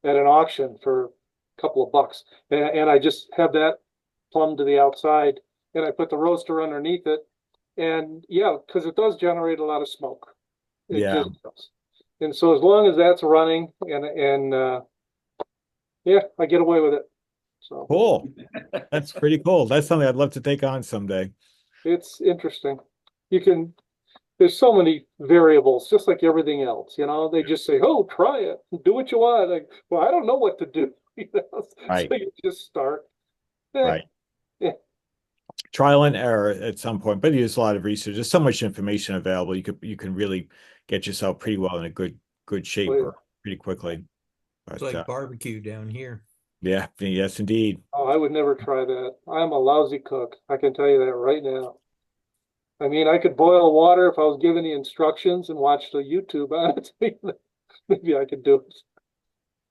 at an auction for a couple of bucks. And I just have that plumbed to the outside and I put the roaster underneath it. And yeah, because it does generate a lot of smoke. It Yeah, just does. And so as long as that's running yeah, I get away with it. So cool. That's pretty cool. That's something I'd love to take on someday. it's interesting. You can there's so many variables, just like everything else, They just say, "Oh, try it, do what you want." Like, well, I don't know what to do, So Right, you just start. Eh, right. eh, Trial and error at some point, but there's a lot of research. There's so much information available. You can really get yourself pretty well in a good shape well, or pretty quickly. It's But like barbecue down here. yeah, yes, indeed. oh, I would never try that. I'm a lousy cook. I can tell you that right now. I mean, I could boil water if I was given the instructions and watched the YouTube on it. Maybe I could do it.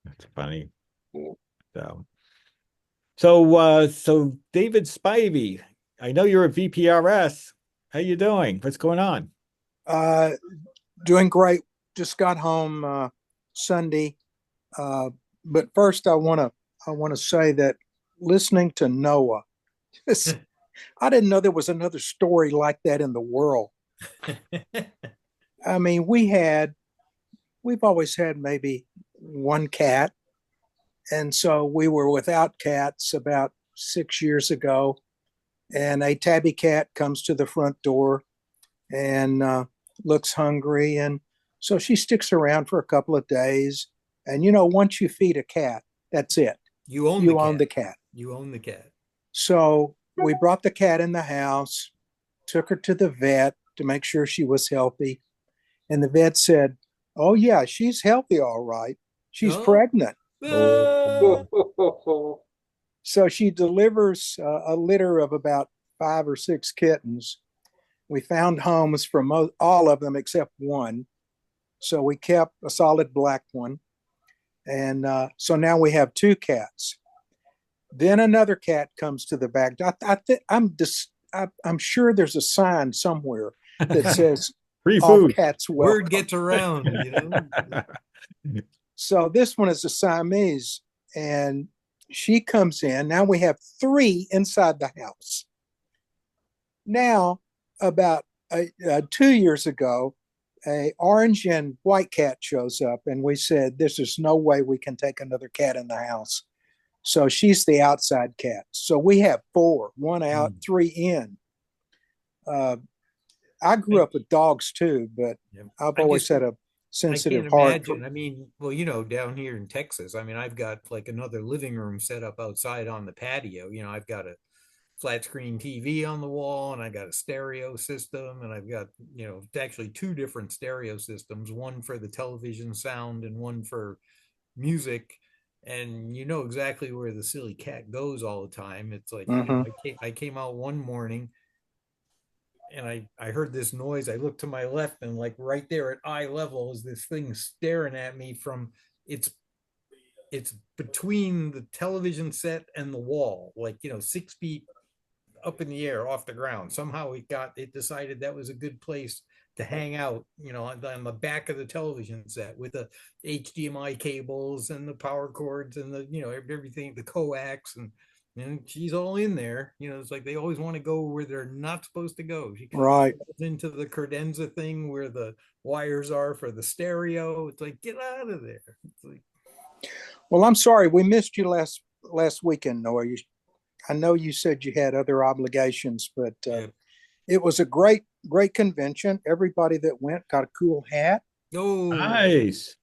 That's funny. Yeah. So, so David Spivey, I know you're a VPRS. How you doing? What's going on? Uh, Doing great. Just got home Sunday. But first, I want to say that listening to Noah, I didn't know there was another story like that in the world. I mean, we've always had maybe one cat, and so we were without cats about 6 years ago, and a tabby cat comes to the front door and looks hungry, and so she sticks around for a couple of days. And once you feed a cat, that's it. You own the You own cat. the cat. You own the cat. So we brought the cat in the house, took her to the vet to make sure she was healthy. And the vet said, "Oh, yeah, she's healthy, all right. She's Oh, pregnant." Oh, So she delivers a litter of about 5 or 6 kittens. We found homes for all of them except one. So we kept a solid black one. And so now we have 2 cats. Then another cat comes to the back. I'm sure there's a sign somewhere that says free all food. cats word welcome. gets around, So this one is a Siamese, and she comes in. Now we have 3 inside the house. Now, about 2 years ago, a orange and white cat shows up, and we said, "This is no way we can take another cat in the house." So she's the outside cat. So we have 4, 1 out, 3 in. I grew up with dogs too, but Yeah. I've I always just had a I sensitive can't heart. imagine. I mean, well, down here in Texas, I mean, I've got like another living room set up outside on the patio. I've got a flat screen TV on the wall, and I got a stereo system, and I've got, actually two different stereo systems, one for the television sound and one for music. And you know exactly where the silly cat goes all the time. It's like, Hmm. I came out one morning and I heard this noise. I looked to my left, and like right there at eye level is this thing staring at me from it's it's between the television set and the wall, like 6 feet up in the air off the ground. Somehow it decided that was a good place to hang out, on the back of the television set with the HDMI cables and the power cords and the, everything, the coax, and she's all in there. It's like they always want to go where they're not supposed to go. She Right. goes into the credenza thing where the wires are for the stereo. It's like, get out of there. It's like, Well, I'm sorry we missed you last weekend, Noah. I know you said you had other obligations, but yeah. it was a great convention. Everybody that went got a cool hat Oh, Nice.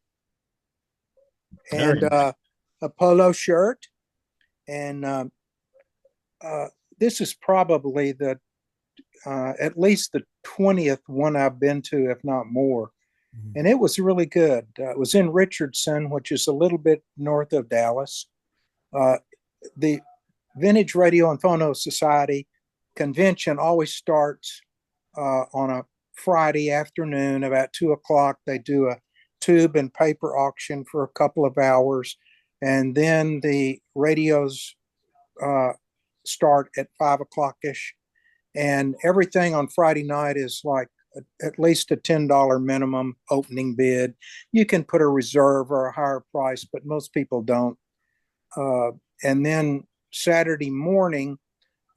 Very and nice. a polo shirt. And uh, this is probably the at least the 20th one I've been to, if not more. And it was really good. It was in Richardson, which is a little bit north of Dallas. The Vintage Radio and Phono Society convention always starts on a Friday afternoon about 2 o'clock. They do a tube and paper auction for a couple of hours, and then the radios uh, start at 5 o'clock ish. And everything on Friday night is like at least a $10 minimum opening bid. You can put a reserve or a higher price, but most people don't. And then Saturday morning,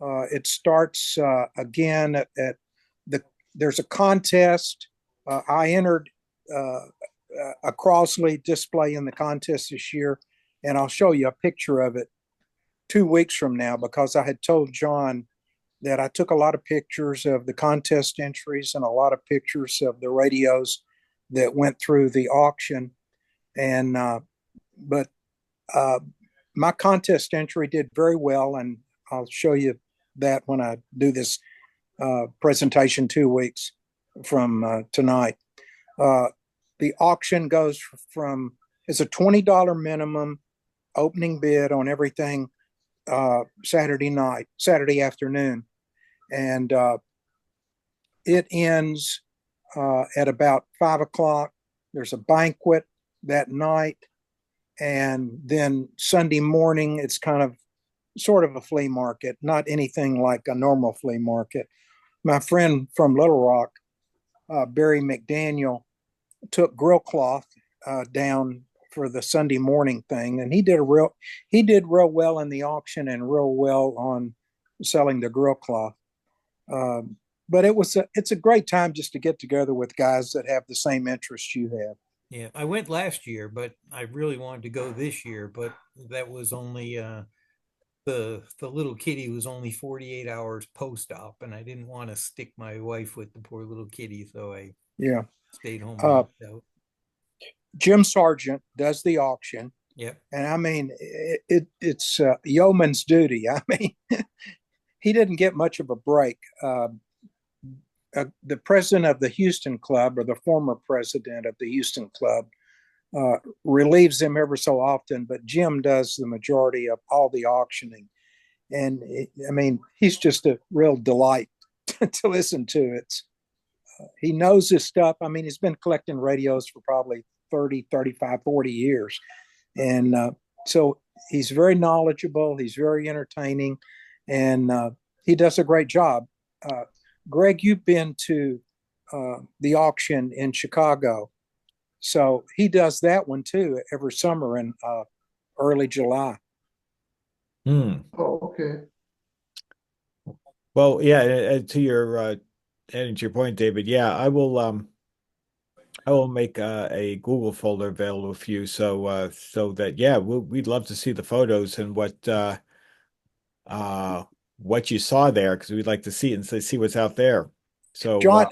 it starts again at the. There's a contest. I entered a Crossley display in the contest this year, and I'll show you a picture of it 2 weeks from now because I had told John that I took a lot of pictures of the contest entries and a lot of pictures of the radios that went through the auction. And but uh, my contest entry did very well, and I'll show you that when I do this presentation 2 weeks from tonight. Uh, the auction goes from it's a $20 minimum opening bid on everything Saturday afternoon, and it ends at about 5 o'clock. There's a banquet that night, and then Sunday morning it's kind of sort of a flea market, not anything like a normal flea market. My friend from Little Rock, Barry McDaniel, took grill cloth down for the Sunday morning thing, and he did real well in the auction and real well on selling the grill cloth. But it's a great time just to get together with guys that have the same interests you have. yeah. I went last year, but I really wanted to go this year, but that was only the little kitty was only 48 hours post-op, and I didn't want to stick my wife with the poor little kitty, so I Yeah. stayed home and Uh, looked out. Jim Sargent does the auction, Yep. and I mean it's yeoman's duty. I mean, he didn't get much of a break. The president of the Houston club, or the former president of the Houston club, relieves him ever so often, but Jim does the majority of all the auctioning. And I mean, he's just a real delight to listen to. He knows his stuff. I mean, he's been collecting radios for probably 30, 35, 40 years. And so he's very knowledgeable. He's very entertaining. And he does a great job. Greg, you've been to the auction in Chicago. So he does that one too every summer in early July. Hmm. Oh, okay. Well, yeah, to your adding to your point, David, yeah, I will make a Google folder available for you so that yeah, we'd love to see the photos and uh what you saw there because we'd like to see it and see what's out there. So John,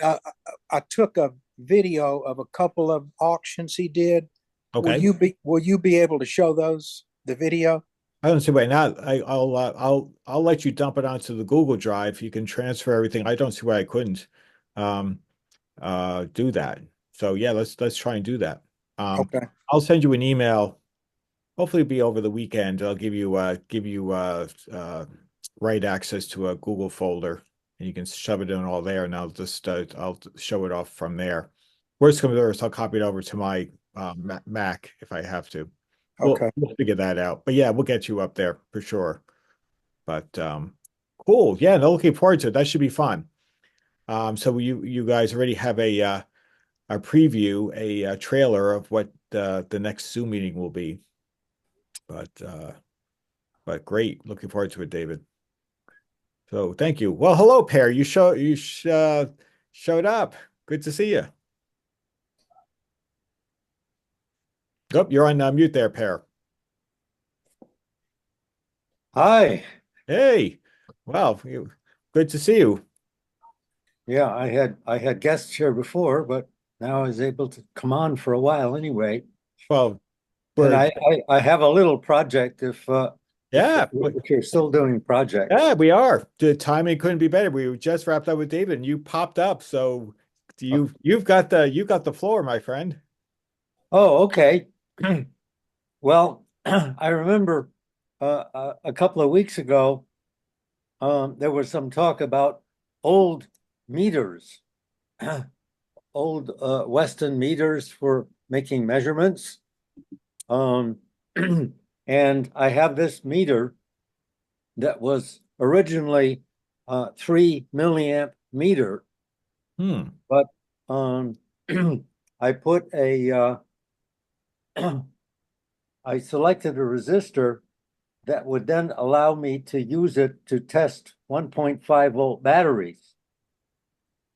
I took a video of a couple of auctions he did. Okay. Will you be able to show those the video? I don't see why not. I'll let you dump it onto the Google Drive. You can transfer everything. I don't see why I couldn't um do that. So yeah, let's try and do that. Okay. I'll send you an email. Hopefully it'll be over the weekend. I'll give you write access to a Google folder and you can shove it in all there and I'll show it off from there. Worst comes to worst, I'll copy it over to my Mac if I have to. Okay. We'll figure that out. But yeah, we'll get you up there for sure. But cool. Yeah, no, looking forward to it. That should be fun. So you guys already have a preview, a trailer of what the next Zoom meeting will be. But great. Looking forward to it, David. So thank you. Well, hello, Pear. Showed up. Good to see you. Oh, you're on mute there, Pear. Hi. Hey. Well, good to see you. Yeah, I had guests here before, but now I was able to come on for a while anyway. Well, And I have a little project yeah, if you're still doing projects. yeah, we are. The timing couldn't be better. We just wrapped up with David, and you popped up. So you've got the floor, my friend. Oh, okay. Well, I remember a couple of weeks ago, there was some talk about old meters, old Weston meters for making measurements. And I have this meter that was originally 3 milliamp meter, but I put I selected a resistor that would then allow me to use it to test 1.5 volt batteries.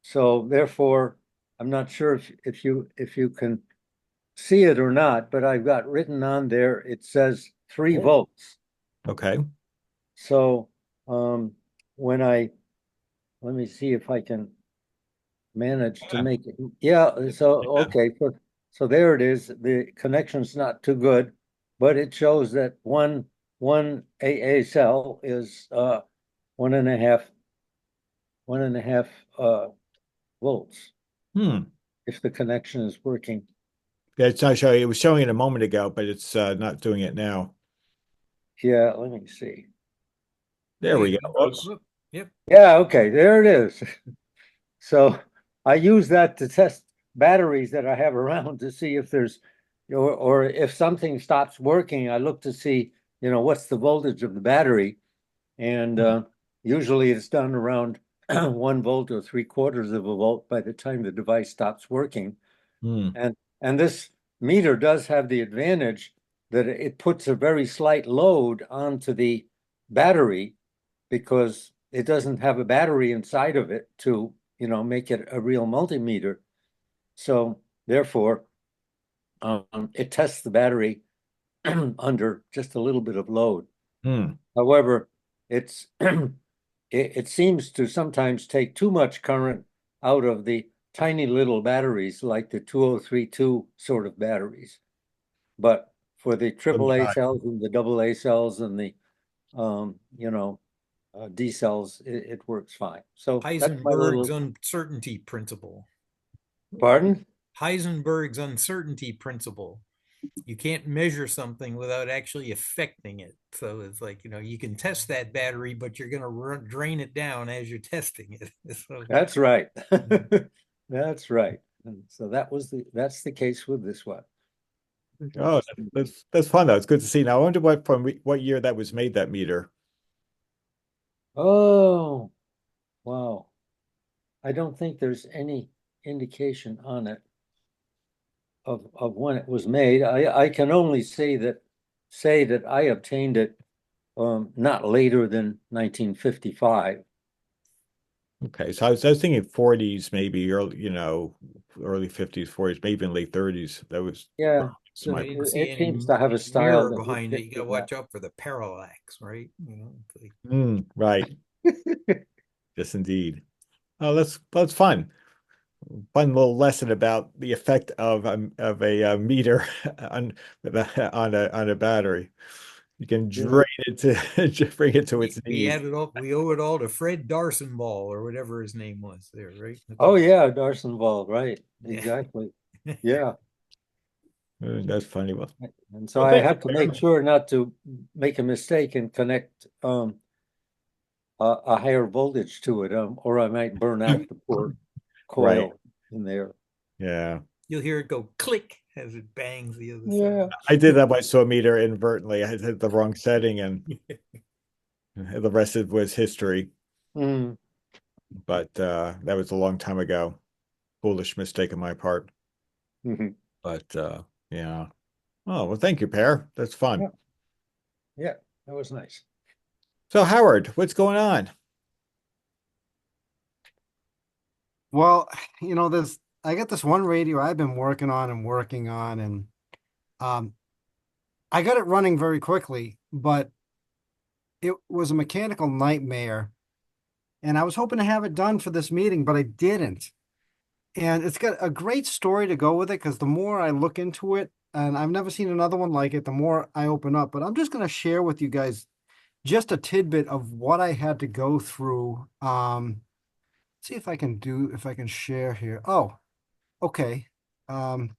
So therefore, I'm not sure if you can see it or not, but I've got written on there, it says 3 volts. Okay. So when let me see if I can manage to make it. Yeah, so okay, so there it is. The connection's not too good, but it shows that one AA cell is 1.5 volts. If the connection is working. Yeah, it's not showing. It was showing it a moment ago, but it's not doing it now. Yeah, let me see. There we go. Yep. Yeah, okay, there it is. So I use that to test batteries that I have around to see if there's, or if something stops working, I look to see, what's the voltage of the battery. And usually it's done around 1 volt or 3/4 of a volt by the time the device stops working. And this meter does have the advantage that it puts a very slight load onto the battery because it doesn't have a battery inside of it to, make it a real multimeter. So therefore, it tests the battery under just a little bit of load. However, it's it seems to sometimes take too much current out of the tiny little batteries like the 2032 sort of batteries. But for the AAA cells and the AA cells and the D cells, it works fine. So Heisenberg's uncertainty principle. Pardon? Heisenberg's uncertainty principle. You can't measure something without actually affecting it. So it's like, you can test that battery, but you're going to drain it down as you're testing it. So, that's right. That's right. And so that's the case with this one. Oh, that's fun though. It's good to see. Now I wonder what year that was made, that meter. Oh, wow. I don't think there's any indication on it of when it was made. I can only say that I obtained it not later than 1955. Okay, so I was thinking 40s, maybe early, early 50s, 40s, maybe even late 30s. That was so it seems to have a style behind it. You got to watch out for the parallax, right? Right. Yes, indeed. Oh, that's fun. fun little lesson about the effect of a meter on on a battery. You can drain it to bring it to its We knees. added all, we owe it all to Fred Darsenball or whatever his name was there, right? Oh yeah, Darsenwald, right? Yeah. Exactly. Yeah. That's funny. Well, And so Well, I thank you. have to make sure not to make a mistake and connect a higher voltage to it, or I might burn out the poor right. coil in there. Yeah. You'll hear it go click as it bangs the other Yeah. I did that with saw meter inadvertently. I had hit the wrong setting and side. the rest of it was history. Mm. But that was a long time ago. Foolish mistake on my part. Mhm. But yeah. Oh, well, thank you, Pear. That's fun. Yeah. Yeah, that was nice. So, Howard, what's going on? Well, I got this one radio I've been working on and um I got it running very quickly, but it was a mechanical nightmare. And I was hoping to have it done for this meeting, but I didn't. And it's got a great story to go with it because the more I look into it, and I've never seen another one like it, the more I open up. But I'm just going to share with you guys just a tidbit of what I had to go through. See if I can share here. Oh, okay. I don't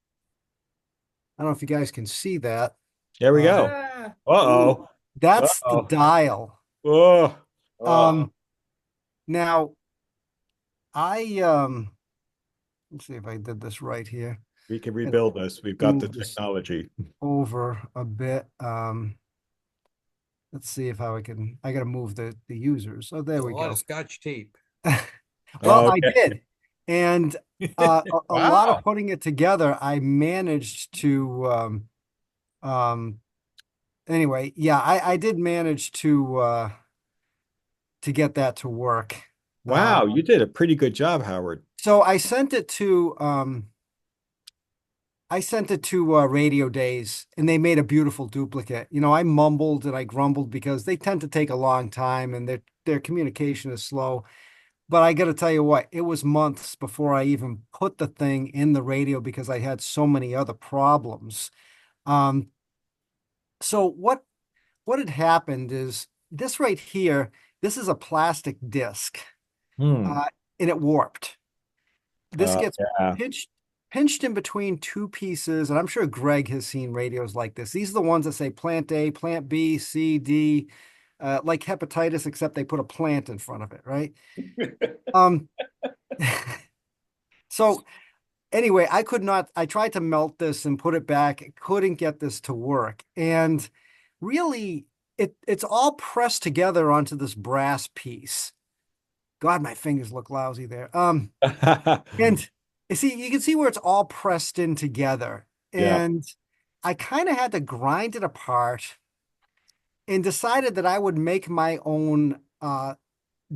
know if you guys can see that. There we Uh, go. Uh-oh. that's the Uh-oh. dial. Oh. Um, now I let's see if I did this right here. We can Gotta rebuild this. We've got the move this technology. over a bit. Let's see if how I gotta move the users. Oh, there It's a we lot go. of Scotch tape. Well, I Okay. did. And a lot of Wow. putting it together, I managed to anyway, yeah, I did manage to get that to work. Wow, you did a pretty good job, Howard. So I sent it to Radio Days and they made a beautiful duplicate. I mumbled and I grumbled because they tend to take a long time and their communication is slow. But I got to tell you what, it was months before I even put the thing in the radio because I had so many other problems. Um, so what had happened is this right here, this is a plastic disc, Hmm. uh, and it warped. This gets Yeah. pinched in between two pieces, and I'm sure Greg has seen radios like this. These are the ones that say plant A, plant B, C, D, like hepatitis, except they put a plant in front of it, right? Um, so anyway, I tried to melt this and put it back, couldn't get this to work. And really, it's all pressed together onto this brass piece. God, my fingers look lousy there. And you can see where it's all pressed in together. Yeah. And I kind of had to grind it apart and decided that I would make my own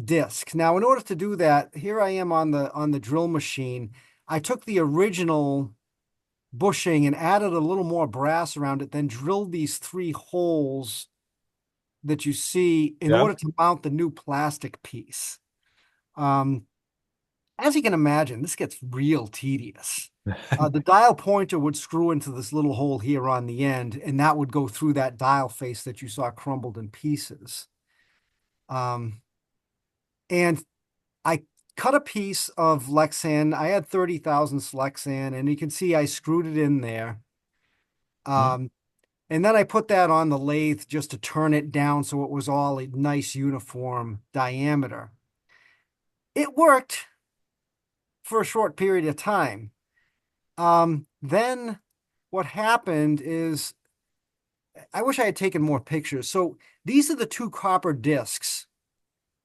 disc. Now, in order to do that, here I am on the drill machine. I took the original bushing and added a little more brass around it, then drilled these three holes that you see in Yeah. order to mount the new plastic piece. As you can imagine, this gets real tedious. The dial pointer would screw into this little hole here on the end, and that would go through that dial face that you saw crumbled in pieces. And I cut a piece of Lexan. I had 30 thousandths Lexan, and you can see I screwed it in there. And then I put that on the lathe just to turn it down so it was all a nice uniform diameter. It worked for a short period of time. Then what happened is I wish I had taken more pictures. So these are the two copper discs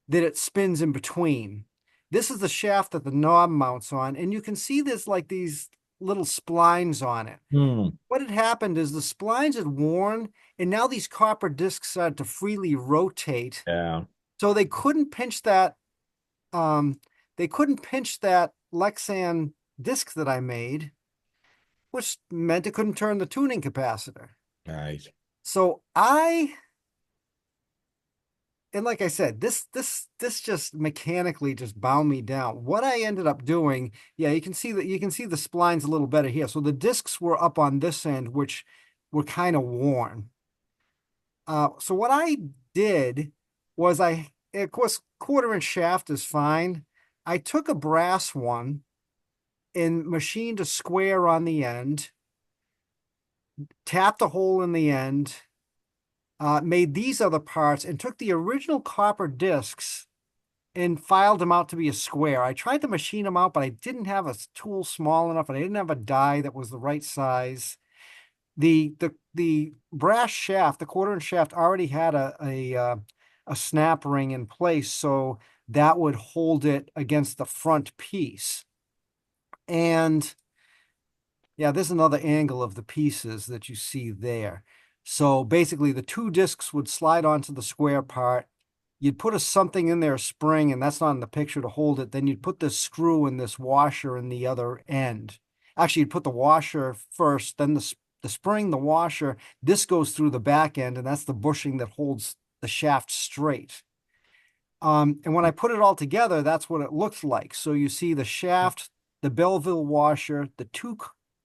that it spins in between. This is the shaft that the knob mounts on, and you can see there's like these little splines on it. Hmm. What had happened is the splines had worn, and now these copper discs started to freely rotate. Yeah. So they couldn't pinch that. They couldn't pinch that Lexan disc that I made, which meant it couldn't turn the tuning capacitor. Right. So and like I said, this just mechanically just bound me down. What I ended up doing, yeah, you can see the splines a little better here. So the discs were up on this end, which were kind of worn. So what I did was of course, 1/4 inch shaft is fine. I took a brass one and machined a square on the end, tapped a hole in the end, made these other parts, and took the original copper discs and filed them out to be a square. I tried to machine them out, but I didn't have a tool small enough, and I didn't have a die that was the right size. The brass shaft, the 1/4 inch shaft, already had a snap ring in place, so that would hold it against the front piece. And yeah, there's another angle of the pieces that you see there. So basically, the two discs would slide onto the square part. You'd put something in there, a spring, and that's not in the picture to hold it. Then you'd put this screw and this washer in the other end. Actually, you'd put the washer first, then the spring, the washer. This goes through the back end, and that's the bushing that holds the shaft straight. And when I put it all together, that's what it looks like. So you see the shaft, the Belleville washer, the two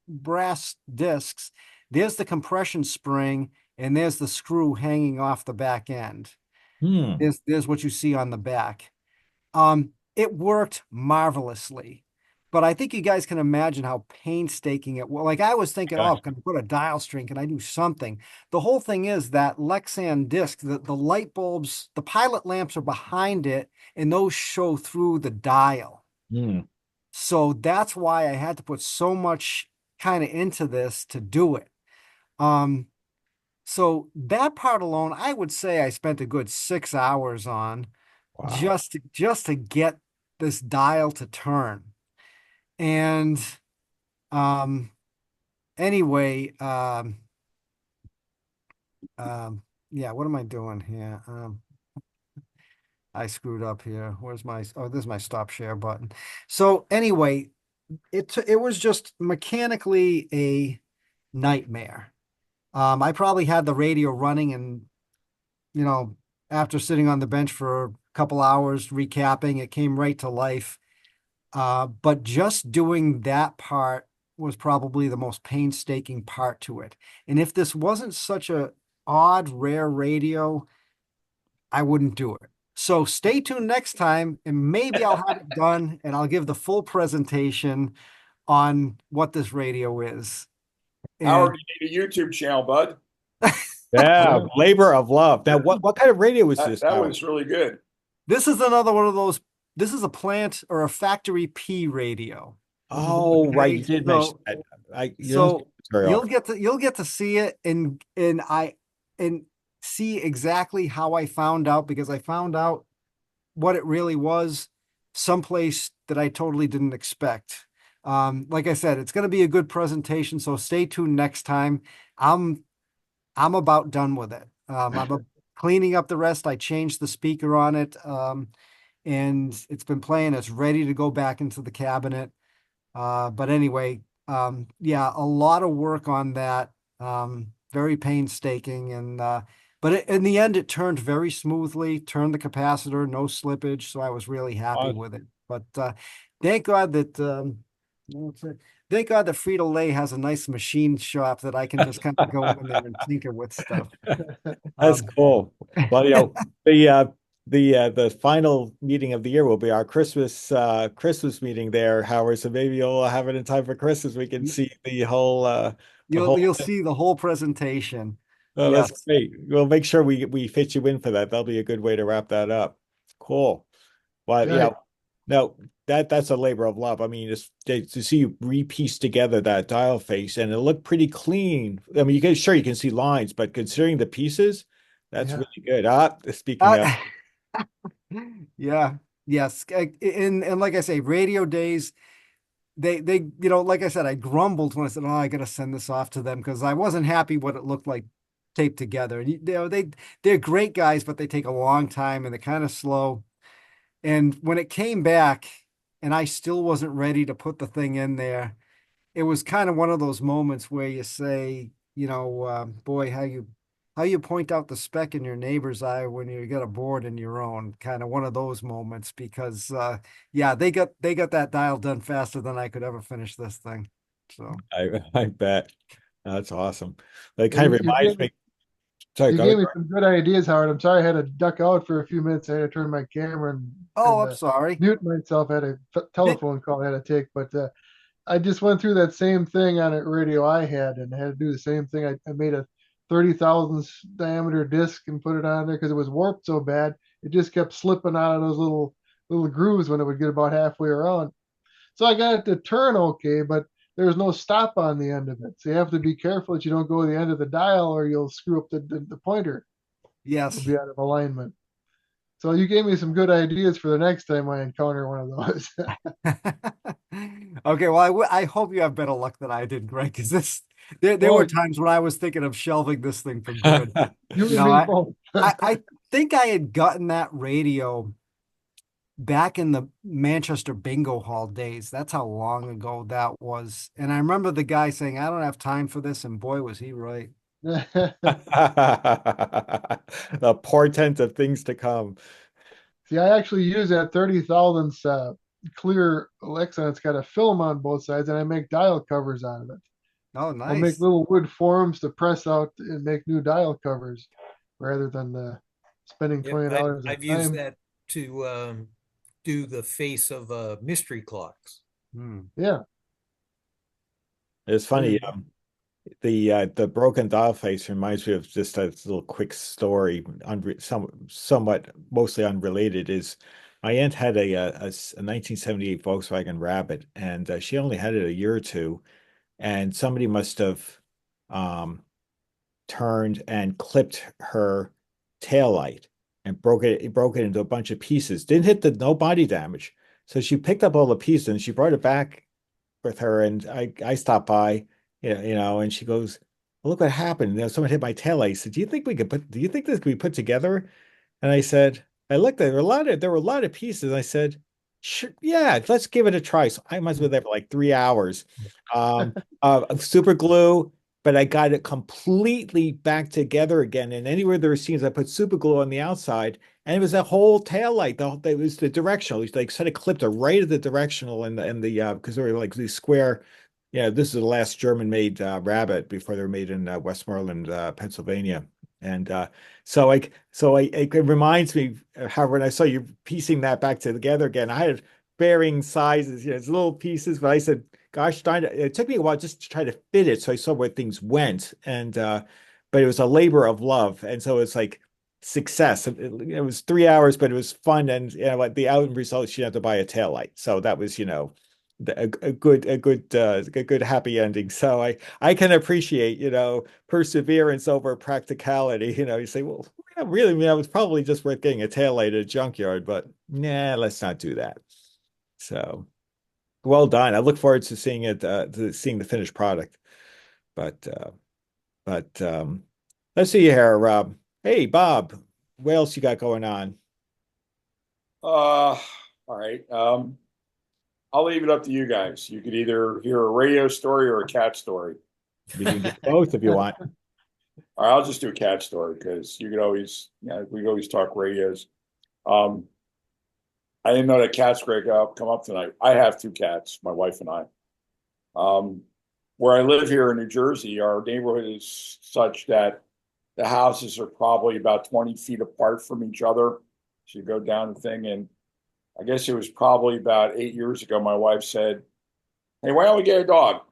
brass discs, there's the compression spring, and there's the screw hanging off the back end. There's what you see on the back. It worked marvelously, but I think you guys can imagine how painstaking it was. Like I was thinking, oh, Gotcha. can I put a dial string? Can I do something? The whole thing is that Lexan disc, the light bulbs, the pilot lamps are behind it, and those show through the dial. Hmm. So that's why I had to put so much kind of into this to do it. Um, so that part alone, I would say I spent a good 6 hours on Wow. just to get this dial to turn. And um anyway, yeah, what am I doing here? I screwed up here. Where's my, oh, this is my stop share button. So anyway, it was just mechanically a nightmare. I probably had the radio running, and you know, after sitting on the bench for a couple hours recapping, it came right to life. But just doing that part was probably the most painstaking part to it. And if this wasn't such a odd, rare radio, I wouldn't do it. So stay tuned next time, and maybe I'll have it done and I'll give the full presentation on what this radio is. And Howard, you need a YouTube channel, bud. Yeah, Yeah. labor of love. Now, what kind of radio is That, this, that Howard? was really good. this is another one of those, this is a plant or a factory P radio. Oh, right. You Okay, did mention so that. You don't see so this very often. you'll get to see it, and see exactly how I found out, because I found out what it really was someplace that I totally didn't expect. Like I said, it's going to be a good presentation, so stay tuned next time. I'm I'm about done with it. Cleaning up the rest. I changed the speaker on it, and it's been playing. It's ready to go back into the cabinet. But anyway, yeah, a lot of work on that. Very painstaking, and but in the end, it turned very smoothly. Turned the capacitor, no slippage, so I was really happy Awesome. with it. But thank God that what's it? Thank God that Frito-Lay has a nice machine shop that I can just kind of go in there and tinker with stuff. That's Um, cool. Well, the final meeting of the year will be our Christmas meeting there, Howard. So maybe you'll have it in time for Christmas. We can see the whole you'll thing. see the whole presentation. Oh, that's Yes. great. We'll make sure we fit you in for that. That'll be a good way to wrap that up. Cool. But Yeah, yeah, no, that's a labor of love. I mean, it's to see you repiece together that dial face and it looked pretty clean. I mean, you can see lines, but considering the pieces, that's yeah, really good. Speaking of, Uh, yeah. Yes. And like I say, radio days, like I said, I grumbled when I said, "Oh, I got to send this off to them," because I wasn't happy what it looked like taped together. And they're great guys, but they take a long time and they're kind of slow. And when it came back, and I still wasn't ready to put the thing in there, it was kind of one of those moments where you say, boy, how you point out the speck in your neighbor's eye when you get a board in your own, kind of one of those moments because yeah, they got that dial done faster than I could ever finish this thing. So I bet. That's awesome. That Yeah, kind of reminds me. Sorry, you go ahead. gave me some good ideas, Howard. I'm sorry I had to duck out for a few minutes. I had to turn my camera oh, and I'm sorry. mute myself. I had a Did, telephone call I had to take, but I just went through that same thing on a radio I had and I had to do the same thing. I made a 30 thousandths diameter disc and put it on there because it was warped so bad. It just kept slipping out of those little grooves when it would get about halfway around. So I got it to turn okay, but there's no stop on the end of it. So you have to be careful that you don't go to the end of the dial or you'll screw up the pointer. It'll yes. be out of alignment. So you gave me some good ideas for the next time I encounter one of those. Okay, well, I hope you have better luck than I did, Greg, because there Oh, were times when I was thinking of shelving this thing for good. you You and know, me I both. I, I think I had gotten that radio back in the Manchester Bingo Hall days. That's how long ago that was. And I remember the guy saying, I don't have time for this, and boy, was he right. The portent of things to come. See, I actually use that 30 thousandths clear Alexa. It's got a film on both sides, and I make dial covers out of it. Oh, I'll make nice. little wood forms to press out and make new dial covers rather than spending Yep, $20 a I've used time. that to do the face of mystery clocks. Hmm. Yeah, It's there you funny. go. The broken doll face reminds me of just a little quick story, somewhat mostly unrelated. Is my aunt had a 1978 Volkswagen Rabbit, and she only had it a year or two, and somebody must have um, turned and clipped her taillight and broke it into a bunch of pieces. Didn't hit the no body damage. So she picked up all the pieces and she brought it back with her, and I stopped by, and she goes, well, look what happened. Someone hit my taillight. I said, do you think this could be put together? And I said, I looked, there were a lot of pieces. I said, sure, yeah, let's give it a try. So I must have been there for like 3 hours. Um, super glue, but I got it completely back together again. And anywhere there were seams, I put super glue on the outside, and it was a whole tail light. It was the directional. It was like sort of clipped it right at the directional and the because they were like these square. Yeah, this is the last German-made Rabbit before they were made in Westmoreland, Pennsylvania. And it reminds me how when I saw you piecing that back together again, I had varying sizes, it's little pieces, but I said, gosh darn it, it took me a while just to try to fit it so I saw where things went. And but it was a labor of love. And so it's like success. It was 3 hours, but it was fun. And like the out result, you have to buy a tail light. So that was, a good happy ending. So I can appreciate, perseverance over practicality. You say, well, yeah, really, I mean, I was probably just worth getting a tail light at a junkyard, but nah, let's not do that. So well done. I look forward to seeing it, to seeing the finished product. But let's see here, Rob. Hey, Bob, what else you got going on? All right. I'll leave it up to you guys. You could either hear a radio story or a cat story. You can do both if you want. All right, I'll just do a cat story because you could always, we always talk radios. Um, I didn't know that cats could come up tonight. I have two cats, my wife and I. Um, where I live here in New Jersey, our neighborhood is such that the houses are probably about 20 feet apart from each other. So you go down the thing, and I guess it was probably about 8 years ago, my wife said, hey, why don't we get a dog?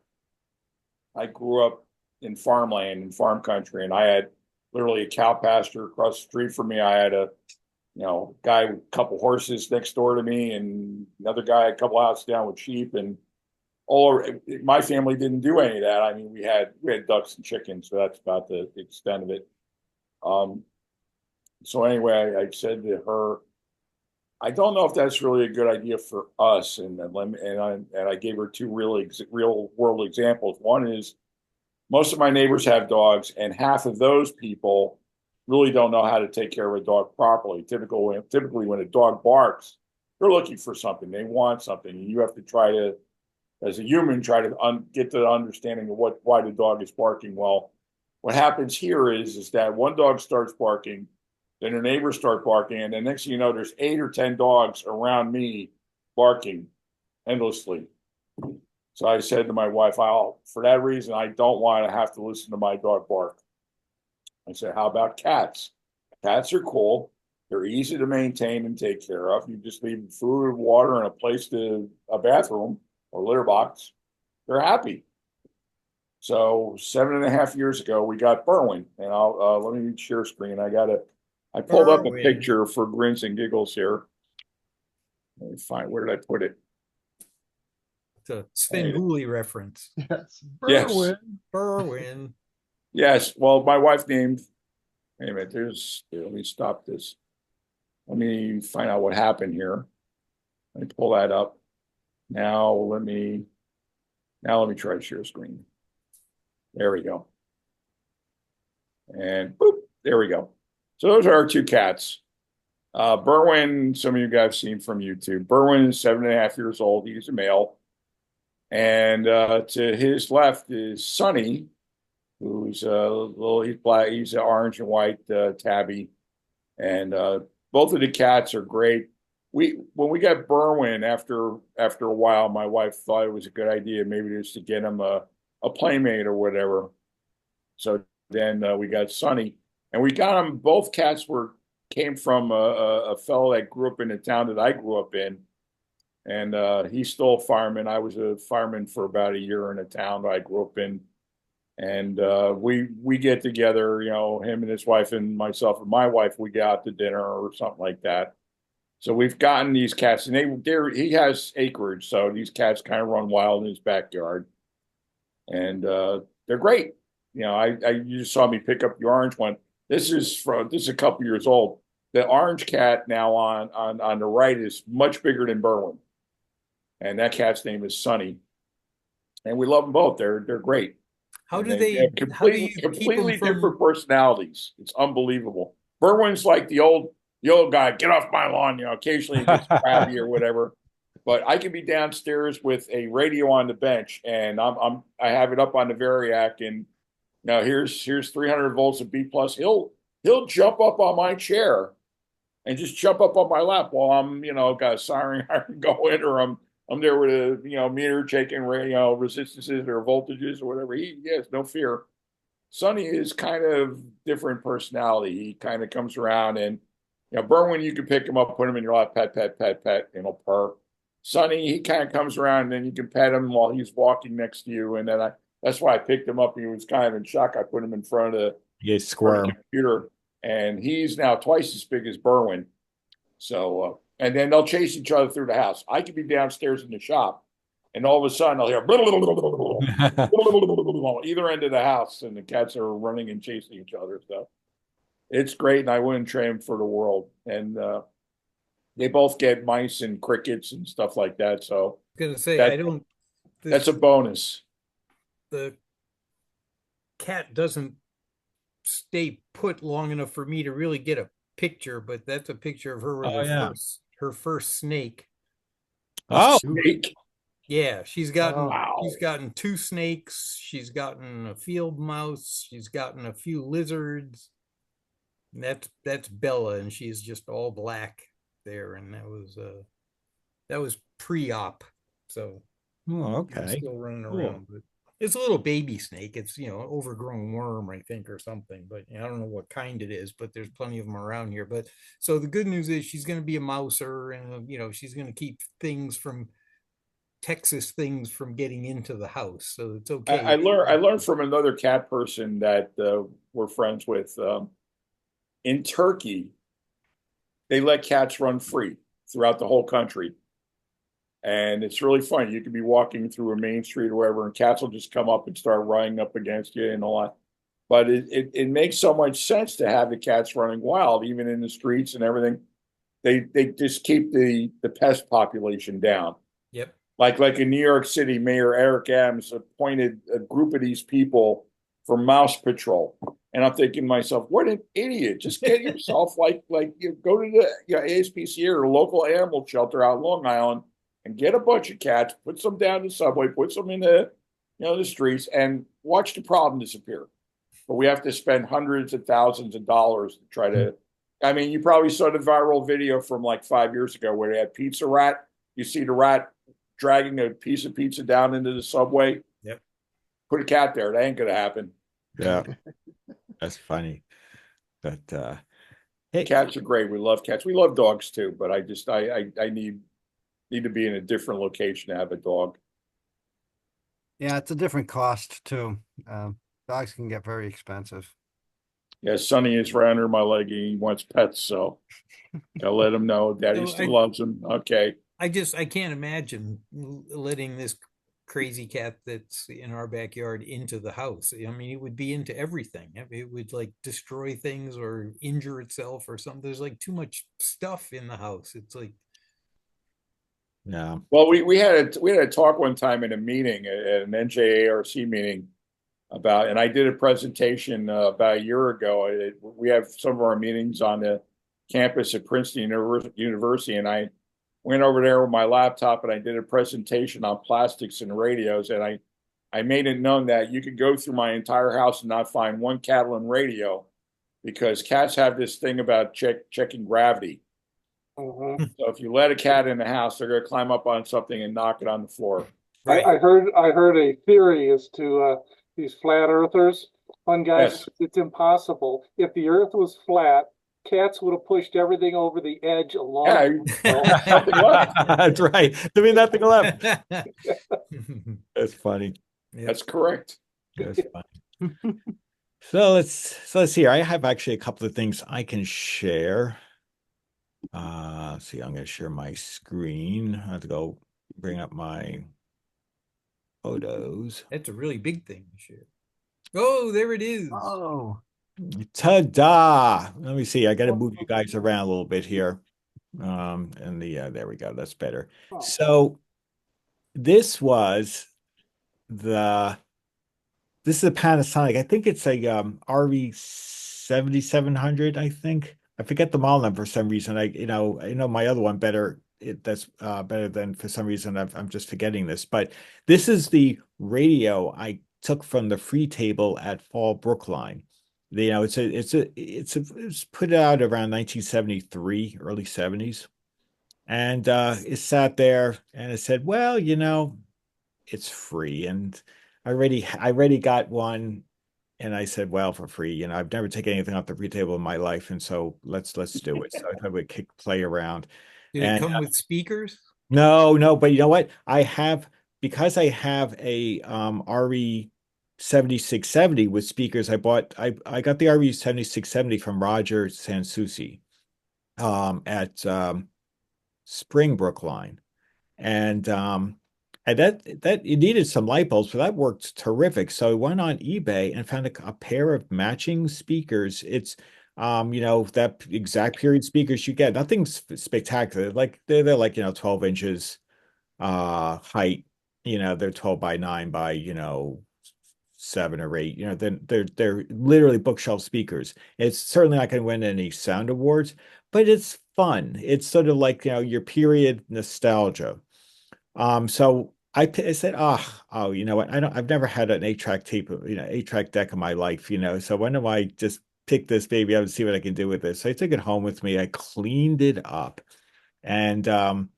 I grew up in farmland and farm country, and I had literally a cow pasture across the street from me. I had a guy with a couple horses next door to me, and another guy a couple houses down with sheep. And all my family didn't do any of that. I mean, we had ducks and chickens, so that's about the extent of it. Um, so anyway, I said to her, I don't know if that's really a good idea for us. And I gave her two real world examples. One is most of my neighbors have dogs, and half of those people really don't know how to take care of a dog properly. Typically, when a dog barks, they're looking for something. They want something, and you have to try to, as a human, try to get to the understanding of why the dog is barking. Well, What happens here is that one dog starts barking, then the neighbors start barking, and the next thing you know, there's 8 or 10 dogs around me barking endlessly. So I said to my wife, for that reason, I don't want to have to listen to my dog bark. I said, how about cats? Cats are cool. They're easy to maintain and take care of. You just leave them food, water, and a bathroom or litter box. They're happy. So 7.5 years ago, we got Berwin, and I'll let me share screen. I pulled up a Berwin. picture for grins and giggles here. Let me find, where did I put it? It's a Svengoolie reference. Yes. Yes. Berwin. Berwin. Yes. Well, my wife named, wait a minute, let me stop this. Let me find out what happened here. Let me pull that up. Now let me try to share screen. There we go. And boop, there we go. So those are our 2 cats. Berwin, some of you guys have seen from YouTube. Berwin is 7.5 years old. He's a male. And to his left is Sonny, who's he's black, he's an orange and white tabby. And both of the cats are great. When we got Berwin, after a while, my wife thought it was a good idea maybe just to get him a playmate or whatever. So then we got Sonny, and we got him. Both cats came from a fellow that grew up in the town that I grew up in, and he's still a fireman. I was a fireman for about a year in a town that I grew up in, and we get together, him and his wife and myself and my wife. We get out to dinner or something like that. So we've gotten these cats, and he has acreage, so these cats kind of run wild in his backyard, and they're great. You just saw me pick up the orange one. This is a couple years old. The orange cat now on the right is much bigger than Berwin, and that cat's name is Sonny, and we love them both. They're great. How And do they they? have How do you completely keep them different personalities? It's unbelievable. Berwin's like the old guy, get off my lawn. Occasionally he gets crabby or whatever. But I can be downstairs with a radio on the bench, and I have it up on the Variac, and now here's 300 volts of B plus. He'll jump up on my chair and just jump up on my lap while I'm got a siren going, or I'm there with a meter checking resistances or voltages or whatever. He has no fear. Sonny is kind of different personality. He kind of comes around, and Berwin, you can pick him up, put him in your lap, pet, pet, pet, pet, and he'll purr. Sonny, he kind of comes around, and then you can pet him while he's walking next to you. And then that's why I picked him up. He was kind of in shock. I put him in front of the computer, and he's now twice as big as Berwin. So, and then they'll chase each other through the house. I could be downstairs in the shop, and all of a sudden I'll hear either end of the house, and the cats are running and chasing each other. So it's great, and I wouldn't trade them for the world. And they both get mice and crickets and stuff like that. So gonna say that's a bonus. The cat doesn't stay put long enough for me to really get a picture, but that's a picture of her with her first snake. Oh, snake. Yeah, she's gotten 2 snakes, she's gotten a field mouse, she's gotten a few lizards. And that's Bella, and she's just all black there, and that was pre-op. So okay. Still running around, but it's a little baby snake. It's an overgrown worm, I think, or something. But I don't know what kind it is. But there's plenty of them around here. But so the good news is she's going to be a mouser, and she's going to keep Texas things from getting into the house. So it's okay. I learned from another cat person that we're friends with. In Turkey, they let cats run free throughout the whole country. And it's really funny. You could be walking through a main street or wherever, and cats will just come up and start running up against you and all that. But it makes so much sense to have the cats running wild, even in the streets and everything. They just keep the pest population down. Yep. Like in New York City, Mayor Eric Adams appointed a group of these people for mouse patrol. And I'm thinking to myself, what an idiot. Just get yourself you go to the ASPCA or local animal shelter out in Long Island and get a bunch of cats, put some down the subway, put some in the streets, and watch the problem disappear. but we have to spend hundreds of thousands of dollars to try to. I mean, you probably saw the viral video from like 5 years ago where they had Pizza Rat. You see the rat dragging a piece of pizza down into the subway. Yep. Put a cat there. That ain't gonna happen. Yeah, that's funny. But hey, Cats are great. We love cats. We love dogs too, but I need to be in a different location to have a dog. Yeah, it's a different cost too. Dogs can get very expensive. Yeah, Sonny is right under my leg. He wants pets, so gotta let him know Daddy No, still loves him. Okay. I can't imagine letting this crazy cat that's in our backyard into the house. I mean, it would be into everything. It would like destroy things or injure itself or something. There's like too much stuff in the house. It's like, no. Well, we had a talk one time in a meeting at an NJARC meeting about, and I did a presentation about a year ago. We have some of our meetings on the campus at Princeton University, and I went over there with my laptop and I did a presentation on plastics and radios, and I made it known that you could go through my entire house and not find one Catalan radio because cats have this thing about checking gravity. Mhm. So if you let a cat in the house, they're going to climb up on something and knock it on the floor. right. I heard a theory as to these flat earthers. One guy Yes. said it's impossible. If the earth was flat, cats would have pushed everything over the edge a long Yeah, time ago. nothing left. That's right. There be nothing left. That's funny. That's correct. That's funny. So let's see here. I have actually a couple of things I can share. Let's see, I'm going to share my screen. I have to go bring up my photos. That's a really big thing to share. Oh, there it is. Oh, Ta-da! Let me see. I got to move you guys around a little bit here. And there we go. That's better. Oh. So this is a Panasonic. I think it's a RV 7700, I think. I forget the model number for some reason. I know my other one better. That's better than for some reason I'm just forgetting this. But this is the radio I took from the free table at Fall Brookline. It's put out around 1973, early 70s. And it sat there and it said, well, it's free. And I already got one. And I said, well, for free, I've never taken anything off the free table in my life. And so let's do it. So I would play around. Did it come with speakers? No, but you know what? Because I have a RE 7670 with speakers. I got the RE 7670 from Roger Sansucci at Springbrook line. And that it needed some light bulbs, but that worked terrific. So I went on eBay and found a pair of matching speakers. It's that exact period speakers you get. Nothing's spectacular. Like they're like 12 inches height. They're 12 by 9 by 7 or 8. They're literally bookshelf speakers. It's certainly not going to win any sound awards, but it's fun. It's sort of like your period nostalgia. So I said, oh, you know what? I've never had an 8-track tape, 8-track deck in my life, So when do I just pick this baby up and see what I can do with this? So I took it home with me. I cleaned it up, and and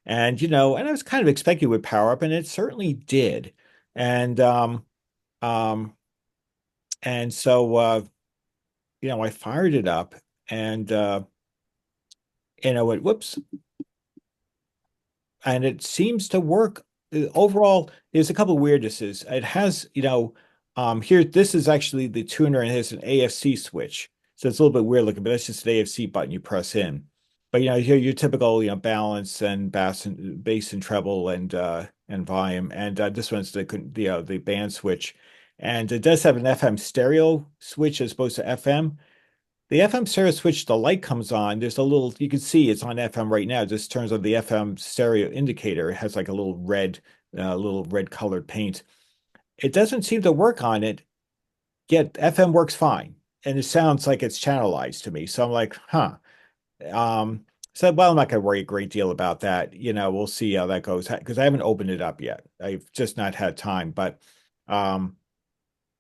I was kind of expecting it would power up, and it certainly did. And um, and so I fired it up, and I went, whoops. And it seems to work. Overall, there's a couple of weirdnesses. It has, here, this is actually the tuner and it has an AFC switch. So it's a little bit weird looking, but that's just an AFC button you press in. But here your typical, balance and bass and treble and volume. And this one's the band switch. And it does have an FM stereo switch as opposed to FM. The FM stereo switch, the light comes on. There's a little, you can see it's on FM right now. It just turns on the FM stereo indicator. It has like a little red colored paint. It doesn't seem to work on it, yet FM works fine. And it sounds like it's channelized to me. So I'm like, huh. So, well, I'm not going to worry a great deal about that. We'll see how that goes because I haven't opened it up yet. I've just not had time. But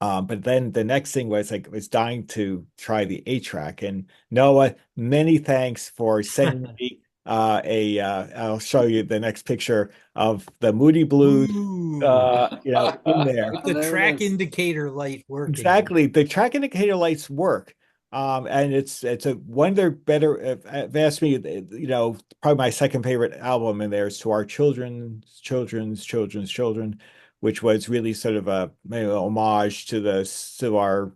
But then the next thing was like I was dying to try the 8-track. And Noah, many thanks for sending me I'll show you the next picture of the Moody Blues Ooh, in there. with the There it track is. indicator light working. Exactly. The track indicator lights work. And it's a one of their better if asked me, probably my second favorite album in there is To Our Children's Children, which was really sort of a maybe an homage to our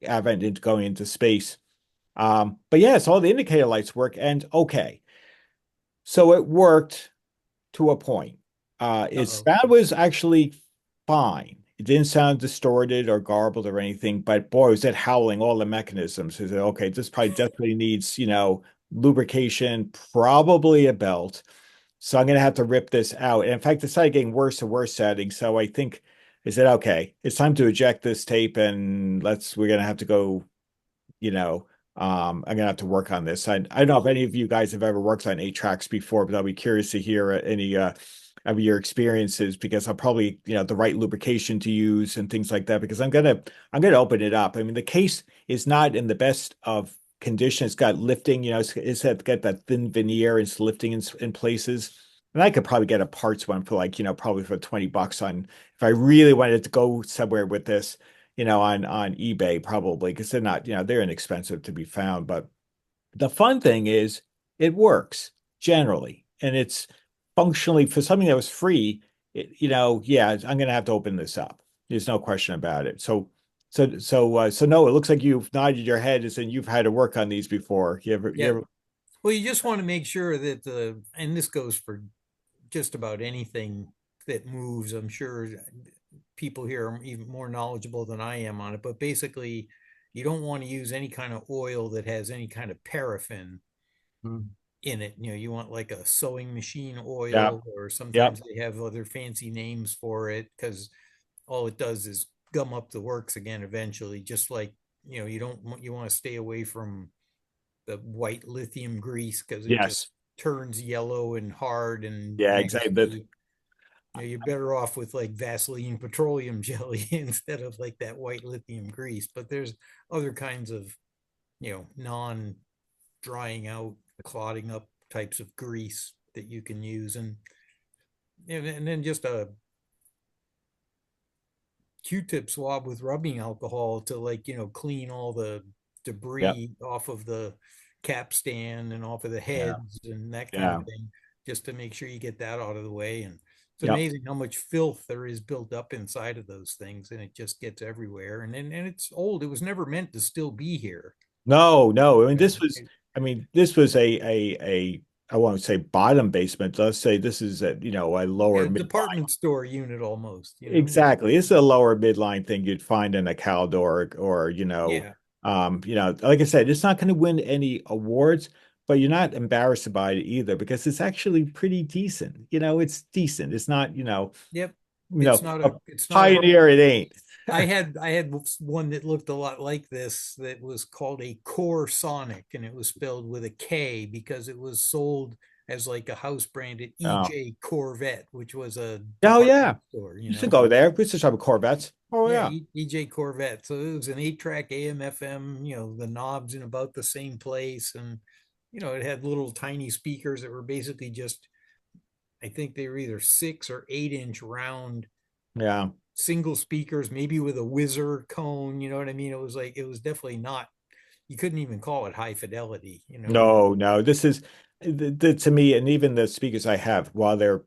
advent into going into space. But yes, all the indicator lights work, and okay. So it worked to a point. Its Uh-oh. sound was actually fine. It didn't sound distorted or garbled or anything, but boy, was it howling all the mechanisms. I said, okay, this probably definitely needs, lubrication, probably a belt. So I'm gonna have to rip this out. And in fact, it started getting worse and worse settings. So I think I said, okay, it's time to eject this tape and we're gonna have to go you know, I'm gonna have to work on this. I don't know if any of you guys have ever worked on 8 tracks before, but I'll be curious to hear any of your experiences because I'll probably, the right lubrication to use and things like that because I'm gonna open it up. I mean, the case is not in the best of condition. It's got lifting, it's got that thin veneer, it's lifting in places. And I could probably get a parts one for like, probably for $20 on if I really wanted to go somewhere with this on eBay probably because they're not, they're inexpensive to be found. But the fun thing is it works generally, and it's functionally for something that was free. Yeah, I'm gonna have to open this up. There's no question about it. So no, it looks like you've nodded your head and you've had to work on these before. You Yeah. ever, Well, you just want to make sure that and this goes for just about anything that moves. I'm sure people here are even more knowledgeable than I am on it, but basically, you don't want to use any kind of oil that has any kind of paraffin Mm. in it. You want like a sewing machine yeah, oil, or yeah, sometimes they have other fancy names for it because all it does is gum up the works again eventually. Just like you want to stay away from the white lithium grease because it just yes, turns yellow and hard and yeah, exactly. nasty. You're better off with like Vaseline petroleum jelly instead of like that white lithium grease. But there's other kinds of, non drying out, clotting up types of grease that you can use. And then just a Q-tip swab with rubbing alcohol to like, clean all the Yeah, debris off of the capstan and off of the yeah, heads and that kind of yeah, thing, just to make sure you get that out of the way. And it's yeah. amazing how much filth there is built up inside of those things, and it just gets everywhere. And it's old. It was never meant to still be here. No, no. You know, I mean, this was I won't say bottom basement. Let's say this is a lower a midline. department store unit almost. Exactly. It's a lower midline thing you'd find in a Caldor or, Yeah. like I said, it's not going to win any awards, but you're not embarrassed about it either because it's actually pretty decent. It's decent. It's not, Yep. It's not a a pioneer, it ain't. I had one that looked a lot like this that was called a Core Sonic, and it was spelled with a K because it was sold as like a house branded Oh, EJ Corvette, which was a oh department yeah. store, Used to go there. We used to shop at Corvettes. Oh Yeah, yeah. EJ Corvette. So it was an 8-track AM FM, the knobs in about the same place. And, it had little tiny speakers that were basically just, I think they were either 6 or 8 inch round Yeah. single speakers, maybe with a whizzer cone. You know what I mean? It was definitely not, you couldn't even call it high fidelity. No, no. This is to me, and even the speakers I have, while they're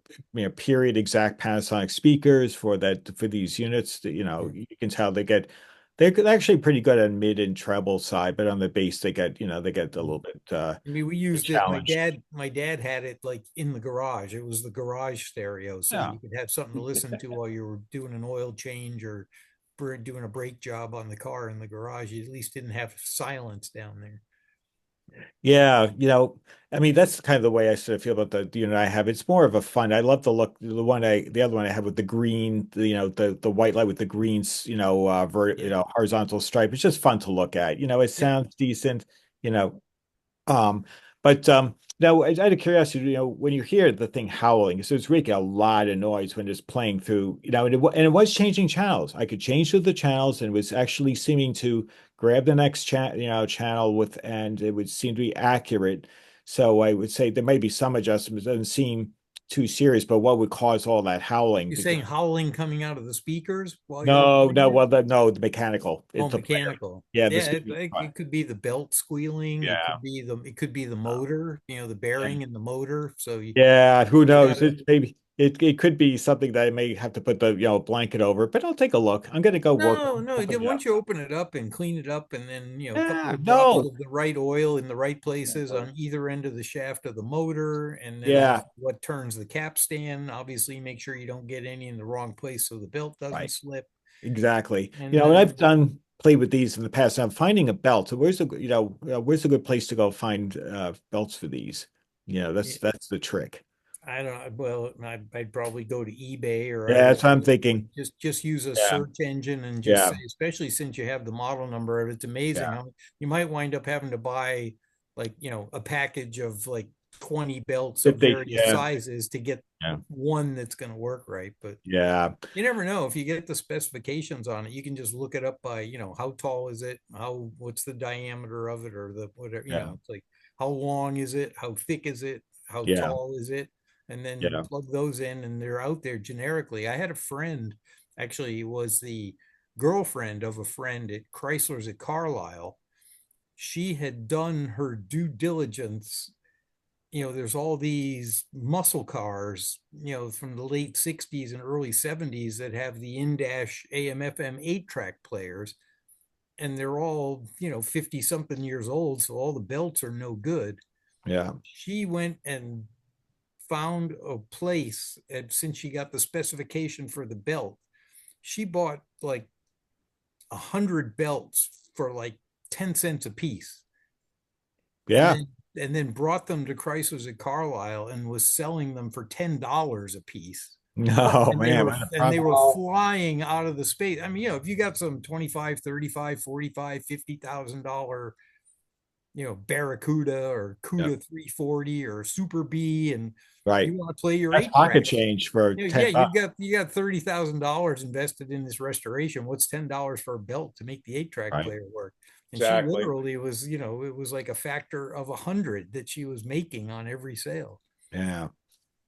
period exact Panasonic speakers for these units, Yeah. you can tell they're actually pretty good on mid and treble side, but on the bass they get a little bit I mean, we used it. My challenged. dad, my dad had it like in the garage. It was the garage stereo, so Yeah. you could have something to listen to while you were doing an oil change or doing a brake job on the car in the garage. You at least didn't have silence down there. Yeah, I mean that's kind of the way I sort of feel about the unit I have. It's more of a fun. I love the look. The other one I have with the green, the white light with the greens, Yeah, horizontal stripe. It's just fun to look at. It yep. sounds decent, you know. Um, But now, out of curiosity, when you hear the thing howling, so it's making a lot of noise when it's playing through, and it was changing channels. I could change through the channels, and it was actually seeming to grab the next channel with, and it would seem to be accurate. So I would say there may be some adjustments. It doesn't seem too serious, but what would cause all that howling? You're Because saying howling coming out of the speakers while you're no, playing no, it? well, no, the mechanical. Oh, It's the player. mechanical. Yeah, the Yeah, speaker. it could be the belt squealing. Yeah. It could be the motor, the Yeah. bearing in the motor. So Yeah, who you knows? gotta. It could be something that I may have to put the blanket over, but I'll take a look. I'm gonna go work. No. Open it up. Once you open it up and clean it up, and then a couple Yeah, of drops no. of the right oil in the right places on either end of the shaft of the motor, and then also Yeah, what turns the capstan. Obviously, make sure you don't get any in the wrong place so the belt doesn't right. slip. Exactly. And And then I've done played with these in the past. I'm finding a belt. So where's a good place to go find belts for these? That's the trick. I don't know. Well, I'd probably go to eBay, or I Yeah, would that's what I'm thinking. just use a Yeah, search engine and just yeah, say, especially since you have the model number of it, it's amazing yeah. how you might wind up having to buy like, a package of like 20 belts of various Yeah, sizes to get yeah, one that's going to work right. But yeah, you never know. If you get the specifications on it, you can just look it up by, how tall is it? What's the diameter of it, or the whatever, yeah, it's like, how long is it? How thick is it? How yeah, tall is it? And then yeah, plug those in, and they're out there generically. I had a friend, actually, was the girlfriend of a friend at Chrysler's at Carlisle. She had done her due diligence. There's all these muscle cars, from the late 60s and early 70s that have the in-dash AM FM 8-track players, and they're all, 50 something years old, so all the belts are no good. yeah. She went and found a place, and since she got the specification for the belt, she bought like 100 belts for like 10 cents a piece, and Yeah. then brought them to Chrysler's at Carlisle and was selling them for $10 a piece. No, And they man, were what a and they problem. were flying out of the space. I mean, if you got some 25, 35, 45, $50,000, Barracuda or Yeah, CUDA 340 or Super B, and right. you want to play your That's eight pocket track. change for Yeah, 10 you bucks. got $30,000 invested in this restoration. What's $10 for a belt to make the 8-track Right. player work? And she Exactly. literally was, it was like a factor of 100 that she was making on every sale. Yeah.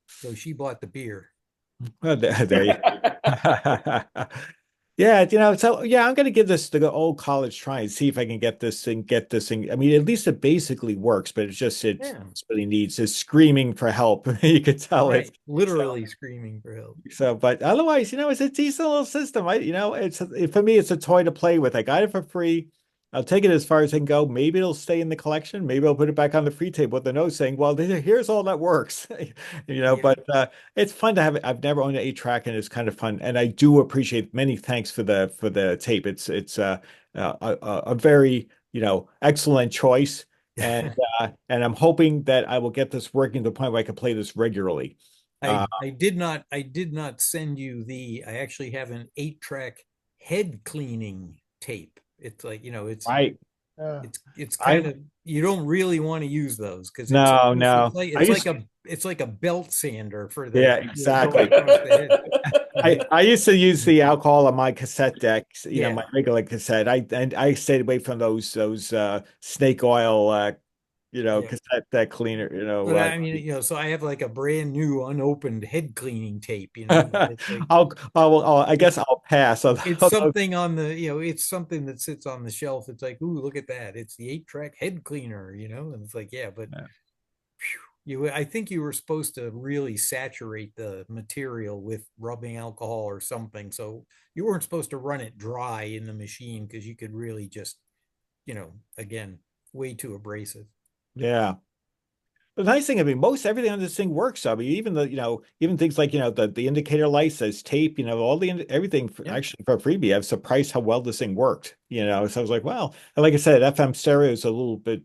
So she bought the beer. Well, there you Yeah, so yeah, I'm gonna give this the old college try and see if I can get this thing. I mean, at least it basically works, but it Yeah, really needs is screaming for help. You could tell it. right. Literally screaming for help. So, but otherwise, it's a decent little system. For me, it's a toy to play with. I got it for free. I'll take it as far as I can go. Maybe it'll stay in the collection. Maybe I'll put it back on the free table with the note saying, "Well, here's all that works." Yeah. But it's fun to have it. I've never owned an 8-track, and it's kind of fun. And I do appreciate many thanks for the tape. It's a very excellent choice, and I'm hoping that I will get this working to the point where I can play this regularly. I did not send you I actually have an 8-track head cleaning tape. It's like, Right. it's kind I of, you don't really want to use those because No, no. I used it's like a belt sander for Yeah, going exactly. across the head. I used to use the alcohol on my cassette decks, Yeah. my regular cassette. I stayed away from those snake oil Yeah. cassette deck cleaner, But I mean, so I have like a brand new unopened head cleaning tape, but it's like, I guess it's I'll pass on it's those. something on the, it's something that sits on the shelf. It's like, ooh, look at that. It's the 8-track head cleaner, and it's like, yeah, but Yeah. I think you were supposed to really saturate the material with rubbing alcohol or something. So you weren't supposed to run it dry in the machine because you could really just, again, way too abrasive. Yeah. The nice thing, I mean, most everything on this thing works. I mean, even even things like, the indicator light says tape, all everything Yeah. actually for freebie. I'm surprised how well this thing worked, So I was like, well, and like I said, FM stereo is a little bit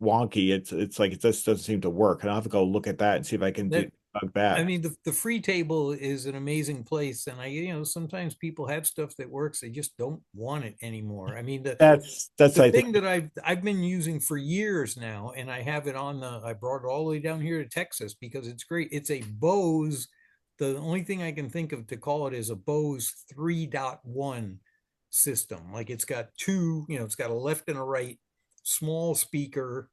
wonky. It's like it just doesn't seem to work. And I'll have to go look at that and see if I can That about I that. mean, the free table is an amazing place, and sometimes people have stuff that works, they just don't want it anymore. I mean, That's the I think thing that I've been using for years now, and I have it on I brought it all the way down here to Texas because it's great. It's a Bose. The only thing I can think of to call it is a Bose 3.1 system. Like it's got two, it's got a left and a right small speaker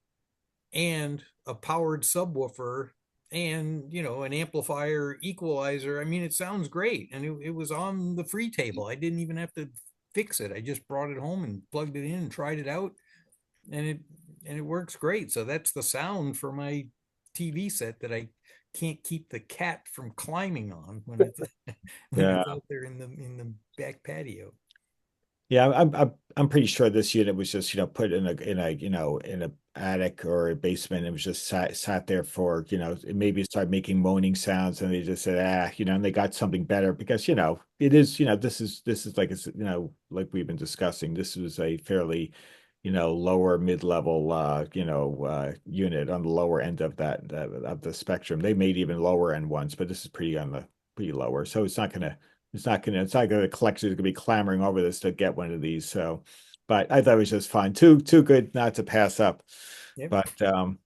and a powered subwoofer and an amplifier equalizer. I mean, it sounds great, and it was on the free table. I didn't even have to fix it. I just brought it home and plugged it in and tried it out, and it works great. So that's the sound for my TV set that I can't keep the cat from climbing on when it's when yeah. it's out there in the back patio. Yeah, I'm pretty sure this unit was just, put in a attic or a basement. It was just sat there for, maybe it started making moaning sounds and they just said, and they got something better because, it is, this is like it's, like we've been discussing, this was a fairly, lower mid-level unit on the lower end of that of the spectrum. They made even lower end ones, but this is pretty lower. So it's not gonna collectors gonna be clamoring over this to get one of these. So, but I thought it was just fine. Too good not to pass up. Yep. But um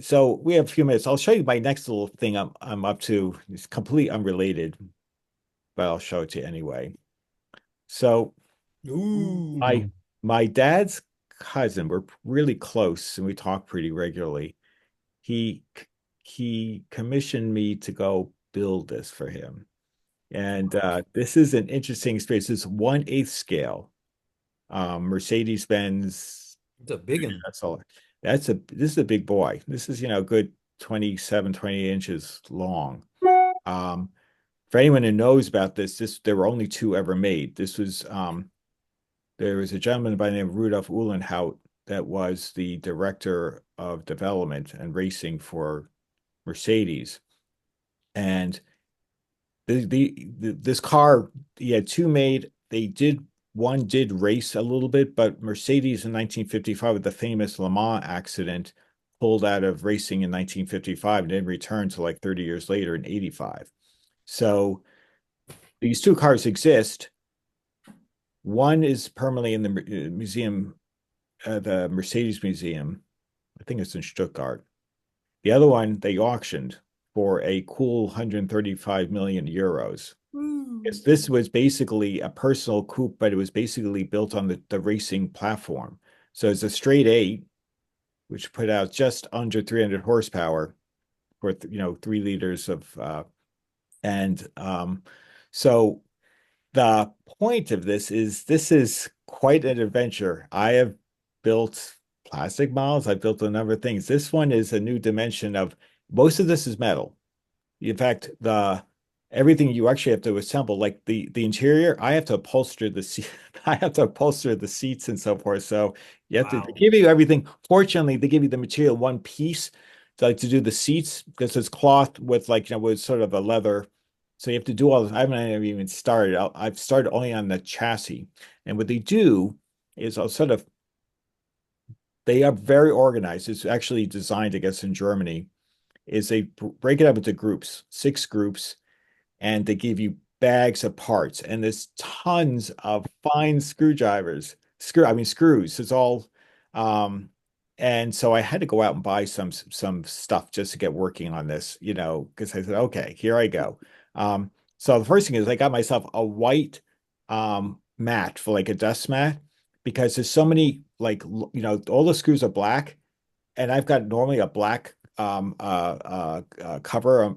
so we have a few minutes. I'll show you my next little thing I'm up to. It's completely unrelated, but I'll show it to you anyway. So Ooh. my my dad's cousin, we're really close and we talk pretty regularly. He he commissioned me to go build this for him. And this is an interesting experience. This is 1/8 scale. Mercedes-Benz. It's a big one. That's all. This is a big boy. This is, good 27, 28 inches long. Um, for anyone who knows about this, there were only two ever made. There was a gentleman by the name of Rudolf Uhlenhaut that was the director of development and racing for Mercedes. And this car, he had two made. One did race a little bit, but Mercedes in 1955 with the famous Le Mans accident pulled out of racing in 1955 and didn't return to like 30 years later in 85. So these two cars exist. One is permanently in the museum, the Mercedes Museum. I think it's in Stuttgart. The other one they auctioned for a cool 135 million euros. Yes, this was basically a personal coupe, but it was basically built on the racing platform. So it's a straight eight, which put out just under 300 horsepower for 3 liters of and so the point of this is quite an adventure. I have built plastic models. I've built a number of things. This one is a new dimension of most of this is metal. In fact, the everything you actually have to assemble, like the interior, I have to upholster the seat. I have to upholster the seats and so forth. So you have to Wow. give you everything. Fortunately, they give you the material one piece to do the seats because it's cloth with with sort of a leather. So you have to do all this. I haven't even started. I've started only on the chassis. And what they do is they are very organized. It's actually designed, I guess, in Germany. Is they break it up into groups, 6 groups, and they give you bags of parts. And there's tons of fine screws. It's all, and so I had to go out and buy some stuff just to get working on this, because I said, okay, here I go. So the first thing is I got myself a white mat for like a dust mat because there's so many all the screws are black, and I've got normally a black cover,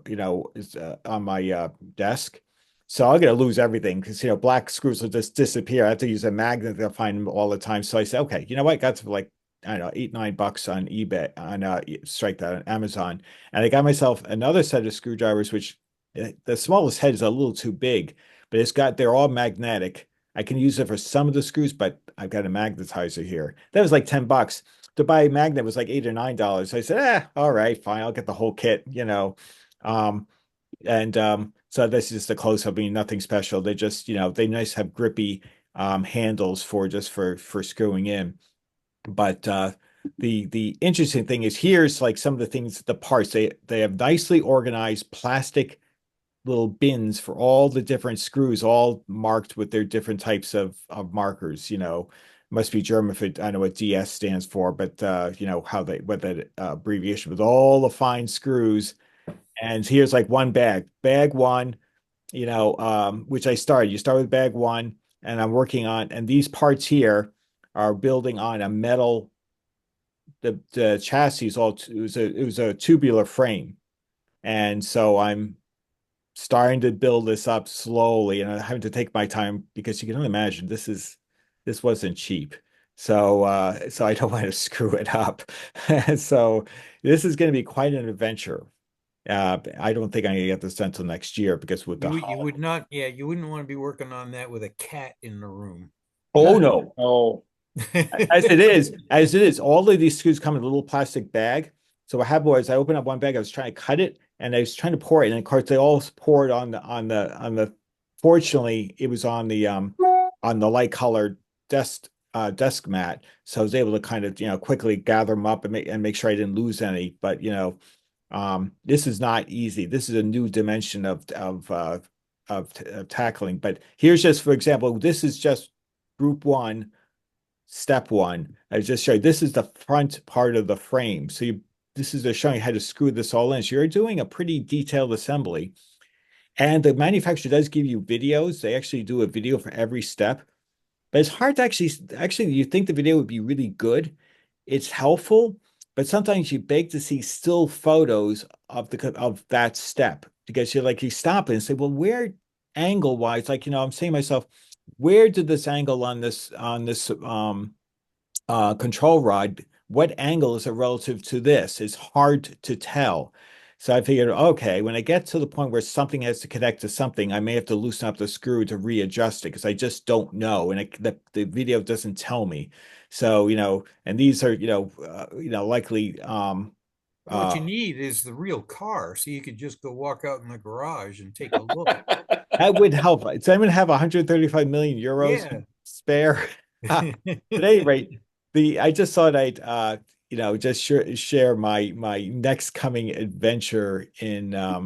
is on my desk. So I'm gonna lose everything because black screws will just disappear. I have to use a magnet to find them all the time. So I said, okay, you know what? Got to like I don't know, $8, $9 on eBay on strike that on Amazon, and I got myself another set of screwdrivers, which the smallest head is a little too big, but they're all magnetic. I can use it for some of the screws, but I've got a magnetizer here. That was like $10 to buy a magnet was like $8 or $9. So I said, all right, fine, I'll get the whole kit. And so this is just a close-up, mean nothing special. They just, they nice have grippy handles for just for screwing in. But the interesting thing is here's like some of the things, the parts they have nicely organized plastic little bins for all the different screws, all marked with their different types of markers. Must be German for I know what DS stands for, but how they what that abbreviation with all the fine screws. And here's like one bag one, which I started. You start with bag one, and I'm working on, and these parts here are building on a metal. The chassis is all it was a tubular frame, and so I'm starting to build this up slowly, and I'm having to take my time because you can only imagine this wasn't cheap. So I don't want to screw it up. So this is going to be quite an adventure. I don't think I'm gonna get this done till next year because with the You would not, yeah, you wouldn't want to be working on that with a cat in the room. oh no, Oh, as it is, all of these screws come in a little plastic bag. So what happened was I opened up one bag, I was trying to cut it, and I was trying to pour it, and of course they all poured on the. Fortunately, it was on the light colored desk mat, so I was able to kind of quickly gather them up and make sure I didn't lose any. But this is not easy. This is a new dimension of tackling. But here's just for example, this is just group one step one. I just showed this is the front part of the frame. So this is they're showing you how to screw this all in. So you're doing a pretty detailed assembly. And the manufacturer does give you videos. They actually do a video for every step. But it's hard to actually you think the video would be really good. It's helpful, but sometimes you beg to see still photos of that step because you stop and say, well, where angle wise, I'm saying to myself, where did this angle on this control rod, what angle is it relative to this? It's hard to tell. So I figured, okay, when I get to the point where something has to connect to something, I may have to loosen up the screw to readjust it because I just don't know, and the video doesn't tell me. So and these are likely What you uh, need is the real car, so you could just go walk out in the garage and take a look. that would help. So I'm going to have 135 million euros Yeah. spare. At any rate, I just thought I'd just share my next coming adventure in I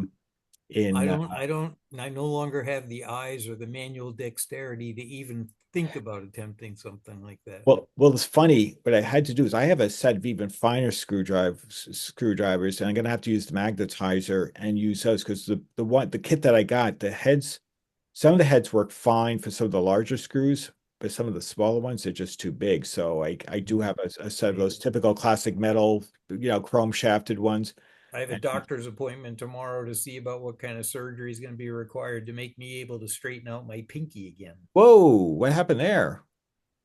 no longer have the eyes or the manual dexterity to even think about attempting something like that. well, it's funny. What I had to do is I have a set of even finer screwdrivers, and I'm gonna have to use the magnetizer and use those because the kit that I got, some of the heads work fine for some of the larger screws, but some of the smaller ones are just too big. So I do have a set of those typical classic metal, chrome shafted ones. I have a doctor's appointment tomorrow to see about what kind of surgery is going to be required to make me able to straighten out my pinky again. Whoa, what happened there?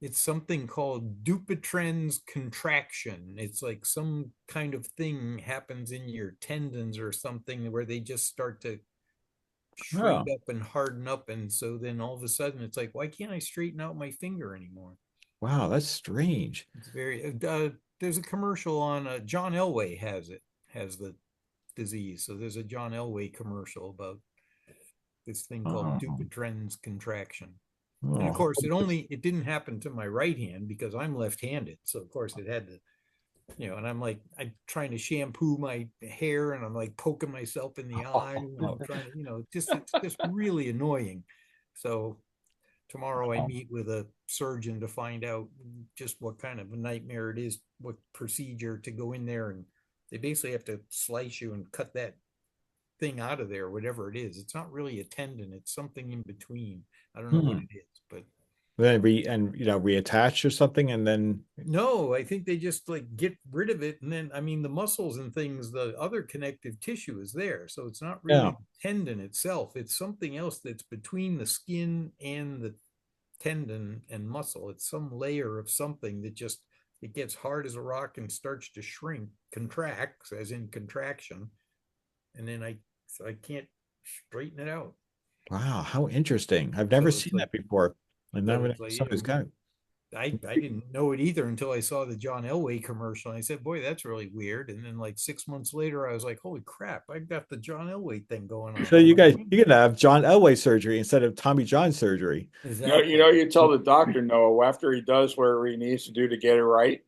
It's something called Dupuytren's contraction. It's like some kind of thing happens in your tendons or something where they just start to shrink Oh, up and harden up. And so then all of a sudden it's like, why can't I straighten out my finger anymore? wow, that's strange. It's very, there's a commercial on John Elway has the disease. So there's a John Elway commercial about this thing called Oh, Dupuytren's contraction. And of oh. course, it didn't happen to my right hand because I'm left-handed. So of course it had to, and I'm trying to shampoo my hair and I'm like poking myself in the eye and I'm trying to, it's just really annoying. So tomorrow I meet with a surgeon to find out just what kind of a nightmare it is, what procedure to go in there, and they basically have to slice you and cut that thing out of there, whatever it is. It's not really a tendon, it's something in between. I don't know what Hmm. it is, but Then reattach or something, and then no, I think they just like get rid of it. And then, I mean, the muscles and things, the other connective tissue is there. So it's not really yeah. the tendon itself. It's something else that's between the skin and the tendon and muscle. It's some layer of something that just, it gets hard as a rock and starts to shrink, contracts, as in contraction. And then so I can't straighten it out. Wow, how interesting. I've never So it's seen like, that before. And so now it's like, somebody's got it. I didn't know it either until I saw the John Elway commercial. And I said, boy, that's really weird. And then like 6 months later, I was like, holy crap, I've got the John Elway thing going So on. you're gonna have John Elway surgery instead of Tommy John surgery. you Exactly. tell the doctor no after he does whatever he needs to do to get it right.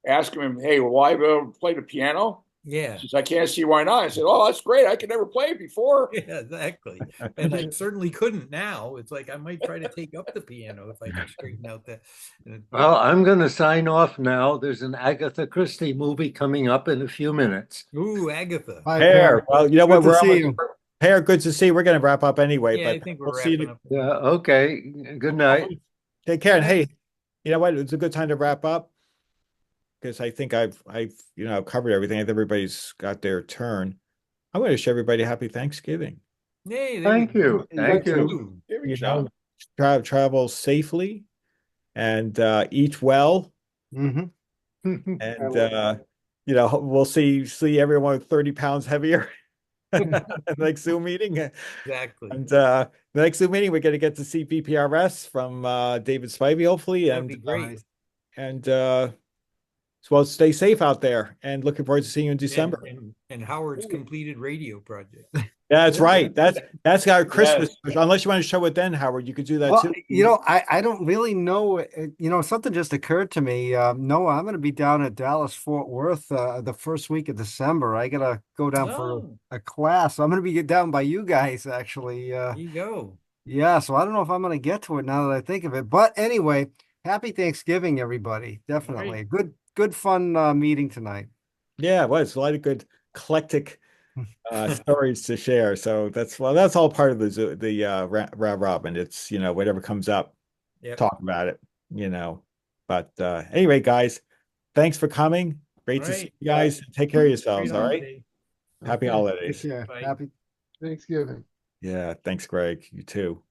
asking him, "Hey, will I be able to play the piano?" Yeah. He says, "I can't see why not." I said, "Oh, that's great. I could never play it before." Yeah, exactly. And I certainly couldn't now. It's like I might try to take up the piano if I can straighten out that. Well, I'm going to sign off now. There's an Agatha Christie movie coming up in a few minutes. Ooh, Agatha. Bye, Pear. Per. Well, you know what? Good to We're see almost you. Pear. Good to see you. We're going to wrap up anyway, Yeah, I but think we'll we're see wrapping you. up. Yeah, okay. Good night. Take care. And Good night. hey, you know what? It's a good time to wrap up because I think I've covered everything. I think everybody's got their turn. I'm going to wish everybody happy Thanksgiving. Hey, there Thank you. Thank Thank you. you. You know, travel safely and eat well. Hmm. And we'll see everyone 30 pounds heavier in the next Zoom meeting. Exactly. And the next Zoom meeting, we're going to get to see BPRS from David Spivey, hopefully. That'd be great. Well, stay safe out there and looking forward to seeing you in December. And Howard's completed radio project. That's right. That's our Christmas. Yes. Unless you want to show it then, Howard, you could do that Well, too. I don't really know. Something just occurred to me. No, I'm going to be down at Dallas Fort Worth the first week of December. I gotta go down for Oh, a class. I'm going to be down by you guys actually. there you go. Yeah, so I don't know if I'm going to get to it now that I think of it. But anyway, happy Thanksgiving, everybody. Definitely Right. good fun meeting tonight. Yeah, it was a lot of good eclectic stories to share. So that's all part of the round robin. It's whatever comes up, Yep. talk about it. But anyway, guys, thanks for coming. Great All to see right. you guys. Take care of yourselves. Great All right. holiday. Happy Okay. Take holidays. care. Bye. Happy Thanksgiving. Yeah. Thanks, Greg. You too.